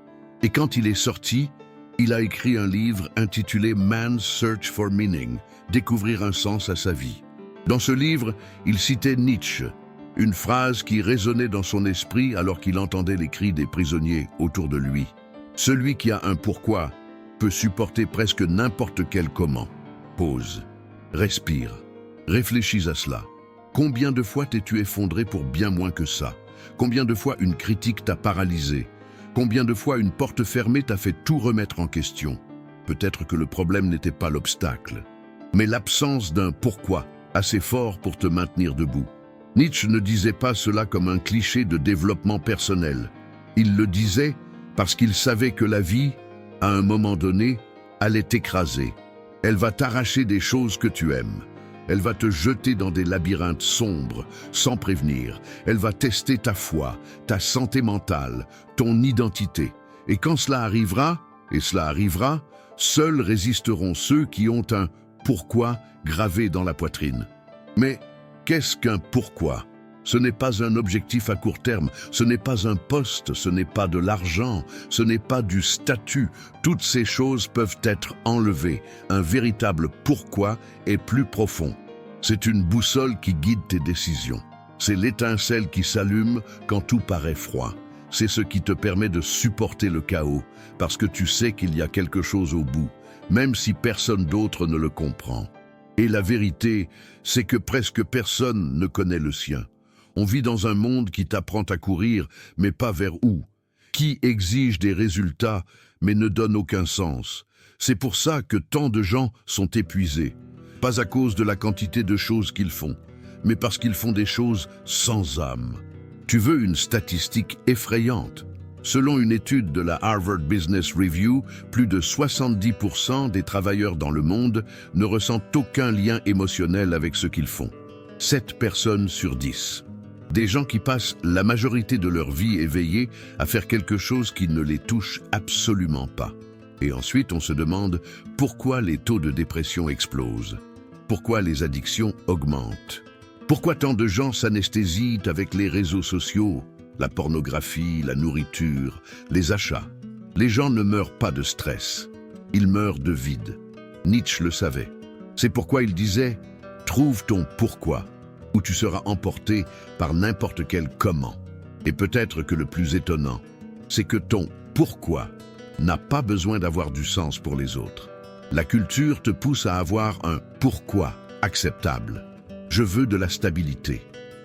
Et quand il est sorti, il a écrit un livre intitulé Man's Search for Meaning, découvrir un sens à sa vie. Dans ce livre, il citait Nietzsche, une phrase qui résonnait dans son esprit alors qu'il entendait les cris des prisonniers autour de lui. Celui qui a un pourquoi peut supporter presque n'importe quel comment. Pause, respire, réfléchis à cela. Combien de fois t'es-tu effondré pour bien moins que ça? Combien de fois une critique t'a paralysé? Combien de fois une porte fermée t'a fait tout remettre en question? Peut-être que le problème n'était pas l'obstacle, mais l'absence d'un pourquoi assez fort pour te maintenir debout. Nietzsche ne disait pas cela comme un cliché de développement personnel. Il le disait parce qu'il savait que la vie, à un moment donné, allait t'écraser. Elle va t'arracher des choses que tu aimes. Elle va te jeter dans des labyrinthes sombres, sans prévenir. Elle va tester ta foi, ta santé mentale, ton identité. Et quand cela arrivera, et cela arrivera, seuls résisteront ceux qui ont un « pourquoi » gravé dans la poitrine. Mais qu'est-ce qu'un pourquoi? Ce n'est pas un objectif à court terme, ce n'est pas un poste, ce n'est pas de l'argent, ce n'est pas du statut. Toutes ces choses peuvent être enlevées. Un véritable pourquoi est plus profond. C'est une boussole qui guide tes décisions. C'est l'étincelle qui s'allume quand tout paraît froid. C'est ce qui te permet de supporter le chaos, parce que tu sais qu'il y a quelque chose au bout, même si personne d'autre ne le comprend. Et la vérité, c'est que presque personne ne connaît le sien. On vit dans un monde qui t'apprend à courir, mais pas vers où. Qui exige des résultats, mais ne donne aucun sens. C'est pour ça que tant de gens sont épuisés. Pas à cause de la quantité de choses qu'ils font, mais parce qu'ils font des choses sans âme. Tu veux une statistique effrayante? Selon une étude de la Harvard Business Review, plus de 70% des travailleurs dans le monde ne ressentent aucun lien émotionnel avec ce qu'ils font. 7 personnes sur 10. Des gens qui passent la majorité de leur vie éveillés à faire quelque chose qui ne les touche absolument pas. Et ensuite, on se demande pourquoi les taux de dépression explosent, pourquoi les addictions augmentent, pourquoi tant de gens s'anesthésient avec les réseaux sociaux, la pornographie, la nourriture, les achats. Les gens ne meurent pas de stress, ils meurent de vide. Nietzsche le savait. C'est pourquoi il disait « Trouve ton pourquoi » ou tu seras emporté par n'importe quel comment. Et peut-être que le plus étonnant, c'est que ton pourquoi n'a pas besoin d'avoir du sens pour les autres. La culture te pousse à avoir un pourquoi acceptable. Je veux de la stabilité.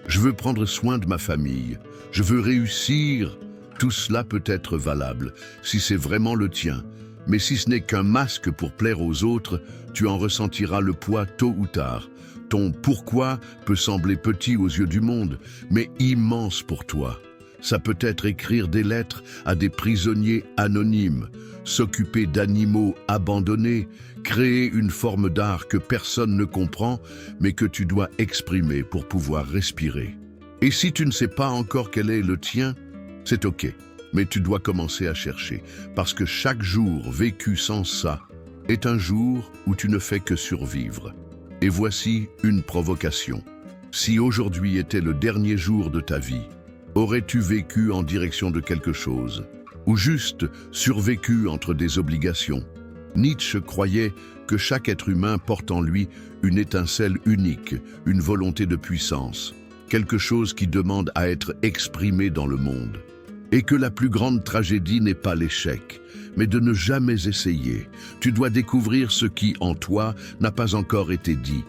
Je veux prendre soin de ma famille. Je veux réussir. Tout cela peut être valable si c'est vraiment le tien. Mais si ce n'est qu'un masque pour plaire aux autres, tu en ressentiras le poids tôt ou tard. Ton pourquoi peut sembler petit aux yeux du monde, mais immense pour toi. Ça peut être écrire des lettres à des prisonniers anonymes, s'occuper d'animaux abandonnés, créer une forme d'art que personne ne comprend, mais que tu dois exprimer pour pouvoir respirer. Et si tu ne sais pas encore quel est le tien, c'est ok, mais tu dois commencer à chercher, parce que chaque jour vécu sans ça est un jour où tu ne fais que survivre. Et voici une provocation. Si aujourd'hui était le dernier jour de ta vie, aurais-tu vécu en direction de quelque chose, ou juste survécu entre des obligations? Nietzsche croyait que chaque être humain porte en lui une étincelle unique, une volonté de puissance, quelque chose qui demande à être exprimé dans le monde. Et que la plus grande tragédie n'est pas l'échec, mais de ne jamais essayer. Tu dois découvrir ce qui, en toi, n'a pas encore été dit.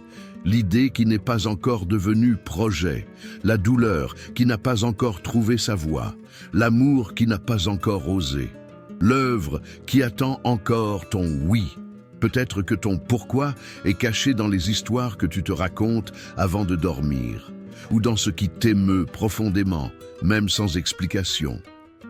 L'idée qui n'est pas encore devenue projet, la douleur qui n'a pas encore trouvé sa voie, l'amour qui n'a pas encore osé, l'œuvre qui attend encore ton oui. Peut-être que ton pourquoi est caché dans les histoires que tu te racontes avant de dormir, ou dans ce qui t'émeut profondément, même sans explication,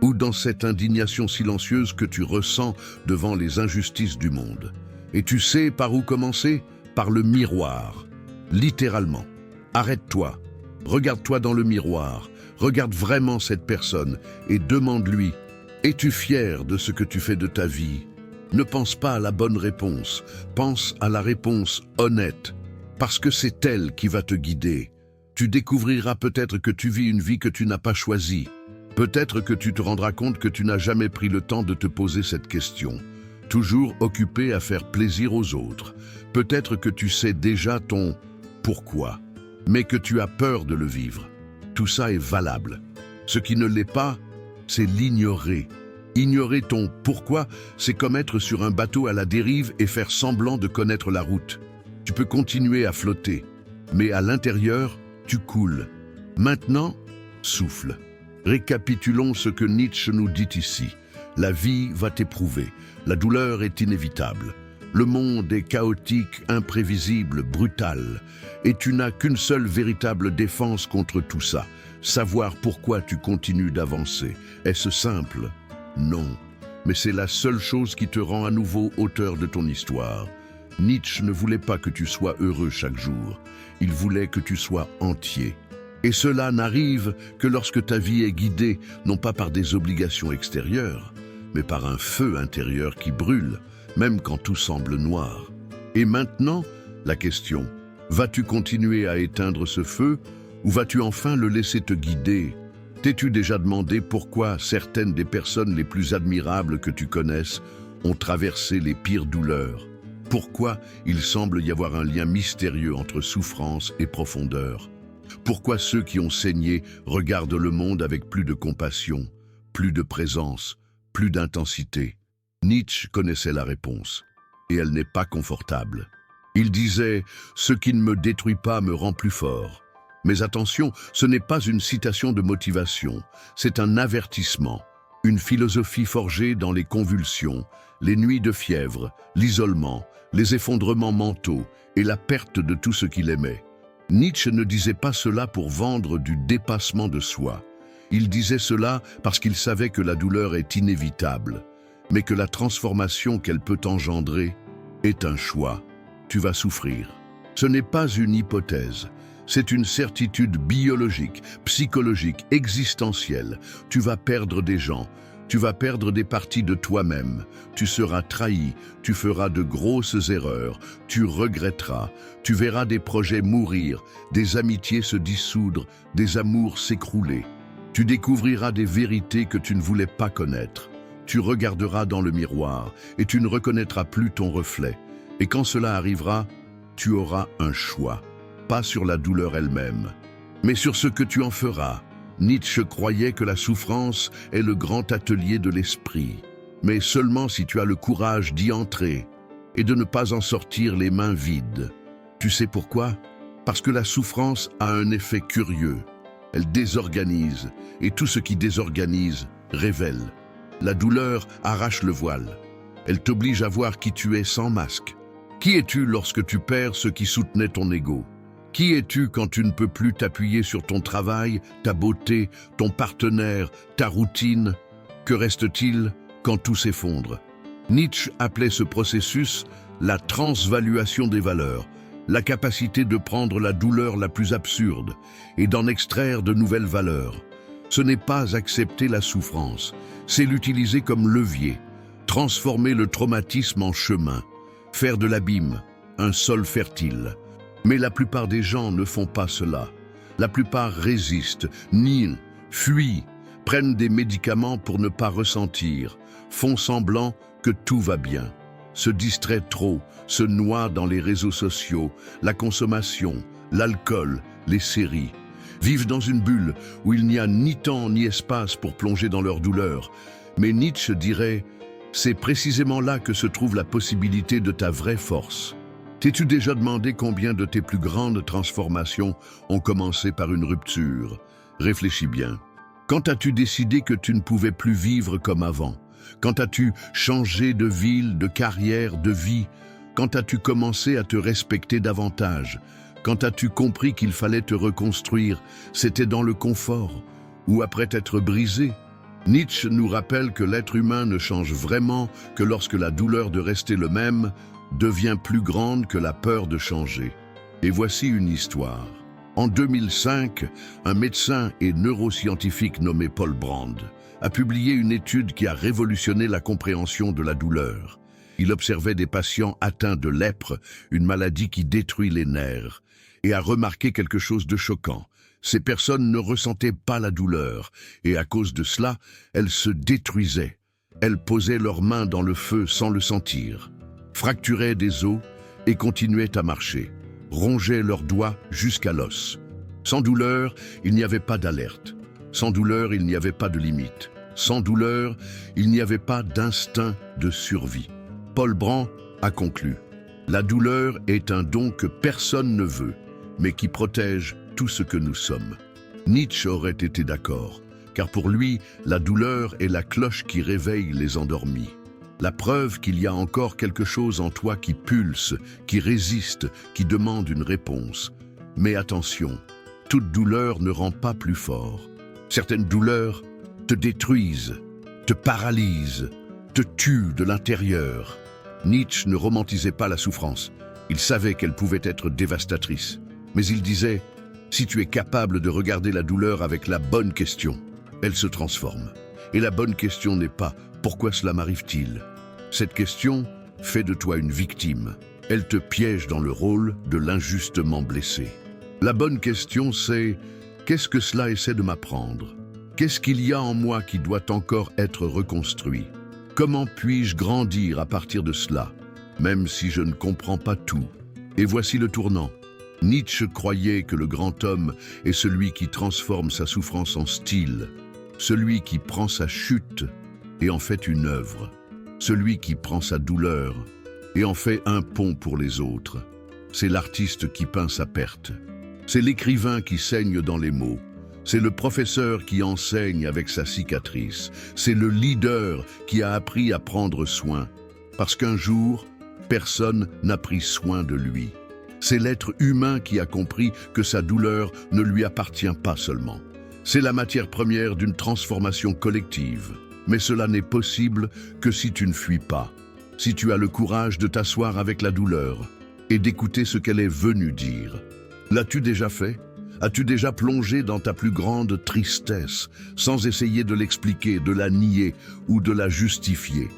ou dans cette indignation silencieuse que tu ressens devant les injustices du monde. Et tu sais par où commencer? Par le miroir. Littéralement. Arrête-toi, regarde-toi dans le miroir, regarde vraiment cette personne et demande-lui « Es-tu fier de ce que tu fais de ta vie ?» Ne pense pas à la bonne réponse, pense à la réponse honnête, parce que c'est elle qui va te guider. Tu découvriras peut-être que tu vis une vie que tu n'as pas choisie. Peut-être que tu te rendras compte que tu n'as jamais pris le temps de te poser cette question. Toujours occupé à faire plaisir aux autres. Peut-être que tu sais déjà ton pourquoi, mais que tu as peur de le vivre. Tout ça est valable. Ce qui ne l'est pas, c'est l'ignorer. Ignorer ton pourquoi, c'est comme être sur un bateau à la dérive et faire semblant de connaître la route. Tu peux continuer à flotter, mais à l'intérieur, tu coules. Maintenant, souffle. Récapitulons ce que Nietzsche nous dit ici. La vie va t'éprouver. La douleur est inévitable. Le monde est chaotique, imprévisible, brutal. Et tu n'as qu'une seule véritable défense contre tout ça. Savoir pourquoi tu continues d'avancer. Est-ce simple? Non. Mais c'est la seule chose qui te rend à nouveau auteur de ton histoire. Nietzsche ne voulait pas que tu sois heureux chaque jour. Il voulait que tu sois entier. Et cela n'arrive que lorsque ta vie est guidée, non pas par des obligations extérieures, mais par un feu intérieur qui brûle, même quand tout semble noir. Et maintenant, la question, vas-tu continuer à éteindre ce feu ou vas-tu enfin le laisser te guider? T'es-tu déjà demandé pourquoi certaines des personnes les plus admirables que tu connaisses ont traversé les pires douleurs? Pourquoi il semble y avoir un lien mystérieux entre souffrance et profondeur? Pourquoi ceux qui ont saigné regardent le monde avec plus de compassion, plus de présence, plus d'intensité? Nietzsche connaissait la réponse, et elle n'est pas confortable. Il disait « Ce qui ne me détruit pas me rend plus fort ». Mais attention, ce n'est pas une citation de motivation, c'est un avertissement, une philosophie forgée dans les convulsions, les nuits de fièvre, l'isolement, les effondrements mentaux et la perte de tout ce qu'il aimait. Nietzsche ne disait pas cela pour vendre du dépassement de soi. Il disait cela parce qu'il savait que la douleur est inévitable, mais que la transformation qu'elle peut engendrer est un choix. Tu vas souffrir. Ce n'est pas une hypothèse. C'est une certitude biologique, psychologique, existentielle. Tu vas perdre des gens, tu vas perdre des parties de toi-même, tu seras trahi, tu feras de grosses erreurs, tu regretteras, tu verras des projets mourir, des amitiés se dissoudre, des amours s'écrouler. Tu découvriras des vérités que tu ne voulais pas connaître. Tu regarderas dans le miroir et tu ne reconnaîtras plus ton reflet. Et quand cela arrivera, tu auras un choix. Pas sur la douleur elle-même, mais sur ce que tu en feras. Nietzsche croyait que la souffrance est le grand atelier de l'esprit, mais seulement si tu as le courage d'y entrer et de ne pas en sortir les mains vides. Tu sais pourquoi? Parce que la souffrance a un effet curieux. Elle désorganise, et tout ce qui désorganise révèle. La douleur arrache le voile. Elle t'oblige à voir qui tu es sans masque. Qui es-tu lorsque tu perds ce qui soutenait ton ego? Qui es-tu quand tu ne peux plus t'appuyer sur ton travail, ta beauté, ton partenaire, ta routine? Que reste-t-il quand tout s'effondre? Nietzsche appelait ce processus la transvaluation des valeurs, la capacité de prendre la douleur la plus absurde et d'en extraire de nouvelles valeurs. Ce n'est pas accepter la souffrance, c'est l'utiliser comme levier, transformer le traumatisme en chemin, faire de l'abîme un sol fertile. Mais la plupart des gens ne font pas cela. La plupart résistent, nient, fuient, prennent des médicaments pour ne pas ressentir, font semblant que tout va bien, se distraient trop, se noient dans les réseaux sociaux, la consommation, l'alcool, les séries, vivent dans une bulle où il n'y a ni temps ni espace pour plonger dans leur douleur. Mais Nietzsche dirait, c'est précisément là que se trouve la possibilité de ta vraie force. T'es-tu déjà demandé combien de tes plus grandes transformations ont commencé par une rupture? Réfléchis bien. Quand as-tu décidé que tu ne pouvais plus vivre comme avant? Quand as-tu changé de ville, de carrière, de vie? Quand as-tu commencé à te respecter davantage? Quand as-tu compris qu'il fallait te reconstruire? C'était dans le confort ou après t'être brisé? Nietzsche nous rappelle que l'être humain ne change vraiment que lorsque la douleur de rester le même devient plus grande que la peur de changer. Et voici une histoire. En 2005, un médecin et neuroscientifique nommé Paul Brand a publié une étude qui a révolutionné la compréhension de la douleur. Il observait des patients atteints de lèpre, une maladie qui détruit les nerfs, et a remarqué quelque chose de choquant. Ces personnes ne ressentaient pas la douleur, et à cause de cela, elles se détruisaient. Elles posaient leurs mains dans le feu sans le sentir, fracturaient des os et continuaient à marcher, rongeaient leurs doigts jusqu'à l'os. Sans douleur, il n'y avait pas d'alerte. Sans douleur, il n'y avait pas de limite. Sans douleur, il n'y avait pas d'instinct de survie. Paul Brand a conclu: la douleur est un don que personne ne veut, mais qui protège tout ce que nous sommes. Nietzsche aurait été d'accord, car pour lui, la douleur est la cloche qui réveille les endormis. la preuve qu'il y a encore quelque chose en toi qui pulse, qui résiste, qui demande une réponse. Mais attention, toute douleur ne rend pas plus fort. Certaines douleurs te détruisent, te paralysent, te tuent de l'intérieur. Nietzsche ne romantisait pas la souffrance. Il savait qu'elle pouvait être dévastatrice. Mais il disait, si tu es capable de regarder la douleur avec la bonne question, elle se transforme. Et la bonne question n'est pas « pourquoi cela m'arrive-t-il ?» Cette question fait de toi une victime. Elle te piège dans le rôle de l'injustement blessé. La bonne question, c'est « qu'est-ce que cela essaie de m'apprendre ? Qu'est-ce qu'il y a en moi qui doit encore être reconstruit ? Comment puis-je grandir à partir de cela, même si je ne comprends pas tout ?» Et voici le tournant. Nietzsche croyait que le grand homme est celui qui transforme sa souffrance en style, celui qui prend sa chute et en fait une œuvre, celui qui prend sa douleur et en fait un pont pour les autres. C'est l'artiste qui peint sa perte. C'est l'écrivain qui saigne dans les mots. C'est le professeur qui enseigne avec sa cicatrice. C'est le leader qui a appris à prendre soin. Parce qu'un jour, personne n'a pris soin de lui. C'est l'être humain qui a compris que sa douleur ne lui appartient pas seulement. C'est la matière première d'une transformation collective. Mais cela n'est possible que si tu ne fuis pas, si tu as le courage de t'asseoir avec la douleur et d'écouter ce qu'elle est venue dire. L'as-tu déjà fait ? As-tu déjà plongé dans ta plus grande tristesse sans essayer de l'expliquer, de la nier ou de la justifier ?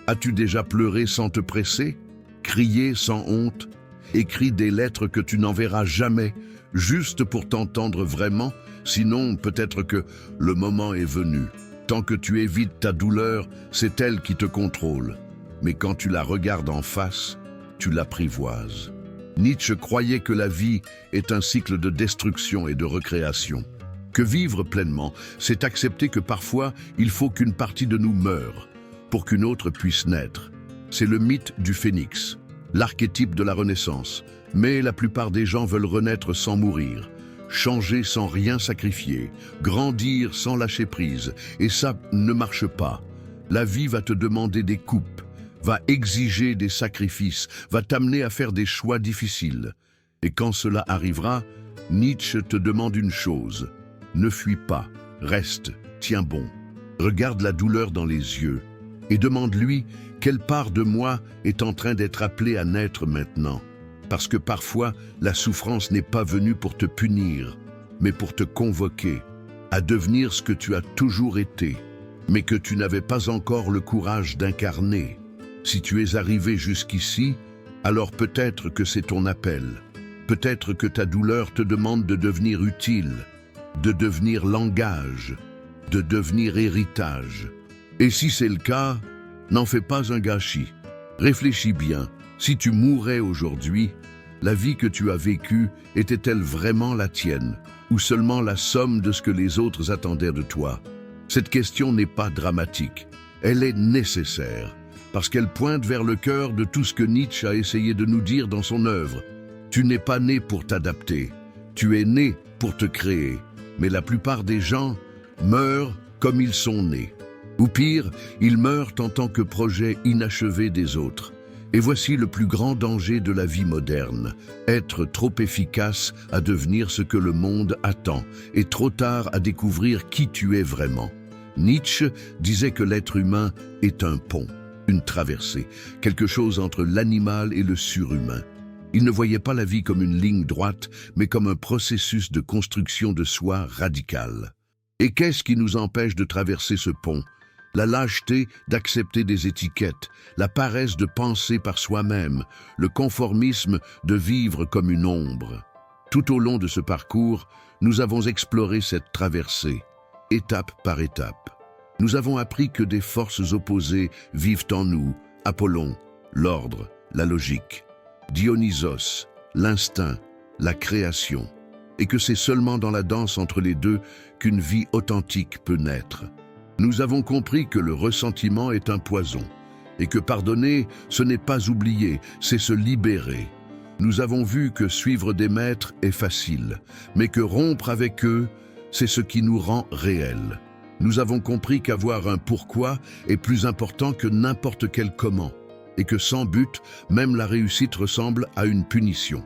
As-tu déjà pleuré sans te presser, crié sans honte, écrit des lettres que tu n'enverras jamais, juste pour t'entendre vraiment? Sinon, peut-être que le moment est venu. Tant que tu évites ta douleur, c'est elle qui te contrôle. Mais quand tu la regardes en face, tu l'apprivoises. Nietzsche croyait que la vie est un cycle de destruction et de recréation. Que vivre pleinement, c'est accepter que parfois, il faut qu'une partie de nous meure pour qu'une autre puisse naître. C'est le mythe du phénix, l'archétype de la Renaissance. Mais la plupart des gens veulent renaître sans mourir, changer sans rien sacrifier, grandir sans lâcher prise. Et ça ne marche pas. La vie va te demander des coupes, va exiger des sacrifices, va t'amener à faire des choix difficiles. Et quand cela arrivera, Nietzsche te demande une chose. Ne fuis pas, reste, tiens bon. Regarde la douleur dans les yeux et demande-lui quelle part de moi est en train d'être appelée à naître maintenant. Parce que parfois, la souffrance n'est pas venue pour te punir, mais pour te convoquer à devenir ce que tu as toujours été, mais que tu n'avais pas encore le courage d'incarner. Si tu es arrivé jusqu'ici, alors peut-être que c'est ton appel. Peut-être que ta douleur te demande de devenir utile, de devenir langage, de devenir héritage. Et si c'est le cas, n'en fais pas un gâchis. Réfléchis bien. Si tu mourais aujourd'hui, la vie que tu as vécue était-elle vraiment la tienne, ou seulement la somme de ce que les autres attendaient de toi? Cette question n'est pas dramatique. Elle est nécessaire. Parce qu'elle pointe vers le cœur de tout ce que Nietzsche a essayé de nous dire dans son œuvre. Tu n'es pas né pour t'adapter, tu es né pour te créer. Mais la plupart des gens meurent comme ils sont nés. Ou pire, ils meurent en tant que projet inachevé des autres. Et voici le plus grand danger de la vie moderne, être trop efficace à devenir ce que le monde attend, et trop tard à découvrir qui tu es vraiment. Nietzsche disait que l'être humain est un pont. Une traversée, quelque chose entre l'animal et le surhumain. Il ne voyait pas la vie comme une ligne droite, mais comme un processus de construction de soi radical. Et qu'est-ce qui nous empêche de traverser ce pont? La lâcheté d'accepter des étiquettes, la paresse de penser par soi-même, le conformisme de vivre comme une ombre. Tout au long de ce parcours, nous avons exploré cette traversée, étape par étape. Nous avons appris que des forces opposées vivent en nous, Apollon, l'ordre, la logique, Dionysos, l'instinct, la création, et que c'est seulement dans la danse entre les deux qu'une vie authentique peut naître. Nous avons compris que le ressentiment est un poison, et que pardonner, ce n'est pas oublier, c'est se libérer. Nous avons vu que suivre des maîtres est facile, mais que rompre avec eux, c'est ce qui nous rend réels. Nous avons compris qu'avoir un pourquoi est plus important que n'importe quel comment, et que sans but, même la réussite ressemble à une punition.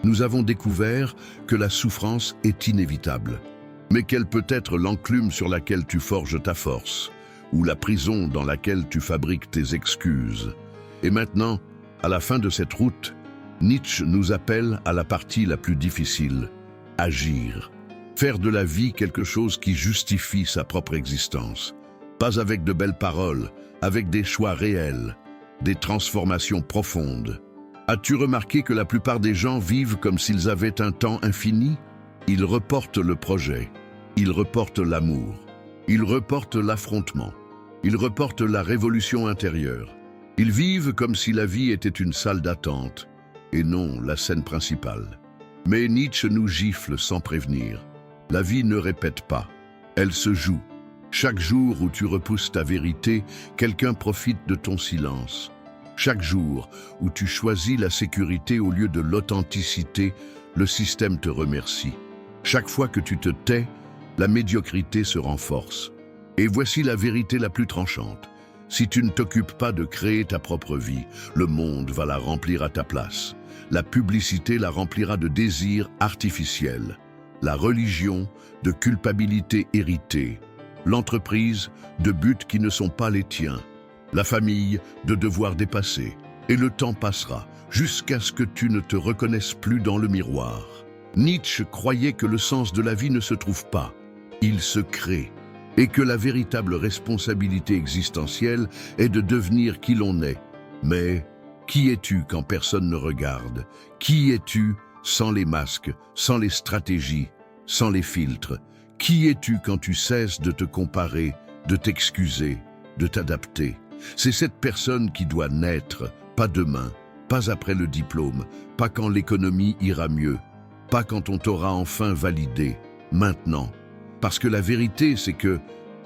Nous avons découvert que la souffrance est inévitable, mais qu'elle peut être l'enclume sur laquelle tu forges ta force, ou la prison dans laquelle tu fabriques tes excuses. Et maintenant, à la fin de cette route, Nietzsche nous appelle à la partie la plus difficile, agir. Faire de la vie quelque chose qui justifie sa propre existence. Pas avec de belles paroles, avec des choix réels, des transformations profondes. As-tu remarqué que la plupart des gens vivent comme s'ils avaient un temps infini? Ils reportent le projet, ils reportent l'amour, ils reportent l'affrontement, ils reportent la révolution intérieure. Ils vivent comme si la vie était une salle d'attente, et non la scène principale. Mais Nietzsche nous gifle sans prévenir. La vie ne répète pas, elle se joue. Chaque jour où tu repousses ta vérité, quelqu'un profite de ton silence. Chaque jour où tu choisis la sécurité au lieu de l'authenticité, le système te remercie. Chaque fois que tu te tais, la médiocrité se renforce. Et voici la vérité la plus tranchante. Si tu ne t'occupes pas de créer ta propre vie, le monde va la remplir à ta place. La publicité la remplira de désirs artificiels. La religion, de culpabilité héritée. L'entreprise, de buts qui ne sont pas les tiens. La famille, de devoirs dépassés. Et le temps passera, jusqu'à ce que tu ne te reconnaisses plus dans le miroir. Nietzsche croyait que le sens de la vie ne se trouve pas, il se crée. Et que la véritable responsabilité existentielle est de devenir qui l'on est. Mais qui es-tu quand personne ne regarde? Qui es-tu sans les masques, sans les stratégies, sans les filtres? Qui es-tu quand tu cesses de te comparer, de t'excuser, de t'adapter? C'est cette personne qui doit naître, pas demain, pas après le diplôme, pas quand l'économie ira mieux, pas quand on t'aura enfin validé, maintenant. Parce que la vérité, c'est que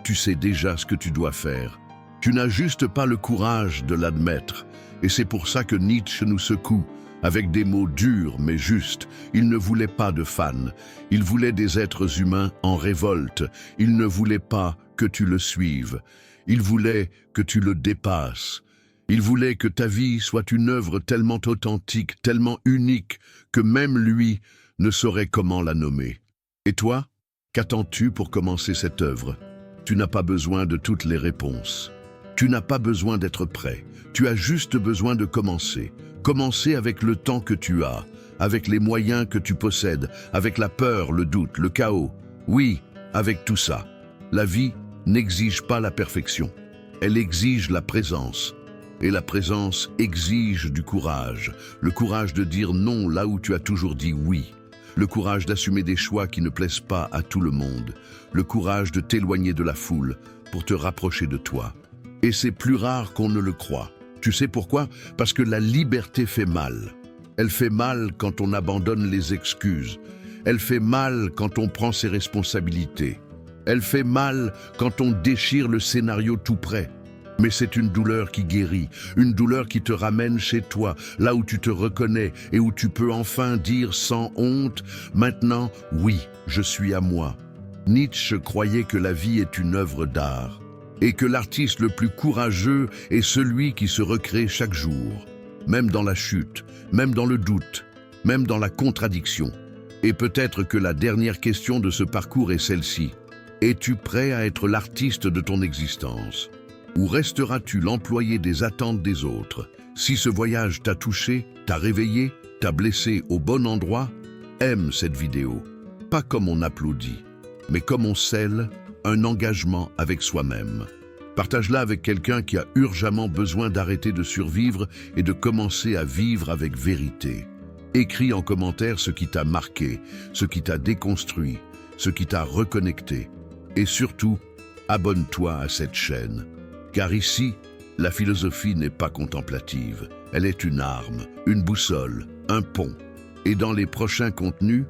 tu sais déjà ce que tu dois faire. Tu n'as juste pas le courage de l'admettre. Et c'est pour ça que Nietzsche nous secoue, avec des mots durs mais justes. Il ne voulait pas de fans. Il voulait des êtres humains en révolte. Il ne voulait pas que tu le suives. Il voulait que tu le dépasses. Il voulait que ta vie soit une œuvre tellement authentique, tellement unique, que même lui ne saurait comment la nommer. Et toi, qu'attends-tu pour commencer cette œuvre? Tu n'as pas besoin de toutes les réponses. Tu n'as pas besoin d'être prêt. Tu as juste besoin de commencer. Commencer avec le temps que tu as, avec les moyens que tu possèdes, avec la peur, le doute, le chaos. Oui, avec tout ça. La vie n'exige pas la perfection. Elle exige la présence. Et la présence exige du courage. Le courage de dire non là où tu as toujours dit oui. Le courage d'assumer des choix qui ne plaisent pas à tout le monde. Le courage de t'éloigner de la foule pour te rapprocher de toi. Et c'est plus rare qu'on ne le croit. Tu sais pourquoi? Parce que la liberté fait mal. Elle fait mal quand on abandonne les excuses. Elle fait mal quand on prend ses responsabilités. Elle fait mal quand on déchire le scénario tout prêt. Mais c'est une douleur qui guérit, une douleur qui te ramène chez toi, là où tu te reconnais et où tu peux enfin dire sans honte, maintenant, oui, je suis à moi. Nietzsche croyait que la vie est une œuvre d'art et que l'artiste le plus courageux est celui qui se recrée chaque jour, même dans la chute, même dans le doute, même dans la contradiction. Et peut-être que la dernière question de ce parcours est celle-ci. Es-tu prêt à être l'artiste de ton existence ? Ou resteras-tu l'employé des attentes des autres? Si ce voyage t'a touché, t'a réveillé, t'a blessé au bon endroit, aime cette vidéo. Pas comme on applaudit, mais comme on scelle un engagement avec soi-même. Partage-la avec quelqu'un qui a urgemment besoin d'arrêter de survivre et de commencer à vivre avec vérité. Écris en commentaire ce qui t'a marqué, ce qui t'a déconstruit, ce qui t'a reconnecté. Et surtout, abonne-toi à cette chaîne. Car ici, la philosophie n'est pas contemplative. Elle est une arme, une boussole, un pont. Et dans les prochains contenus,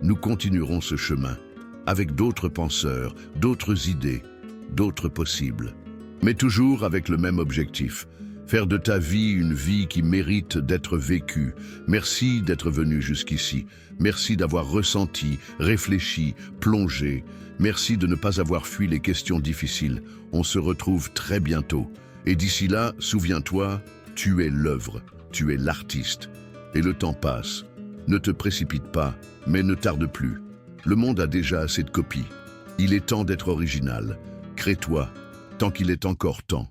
nous continuerons ce chemin, avec d'autres penseurs, d'autres idées, d'autres possibles. Mais toujours avec le même objectif, faire de ta vie une vie qui mérite d'être vécue. Merci d'être venu jusqu'ici. Merci d'avoir ressenti, réfléchi, plongé. Merci de ne pas avoir fui les questions difficiles. On se retrouve très bientôt. Et d'ici là, souviens-toi, tu es l'œuvre, tu es l'artiste. Et le temps passe. Ne te précipite pas, mais ne tarde plus. Le monde a déjà assez de copies. Il est temps d'être original. Crée-toi, tant qu'il est encore temps.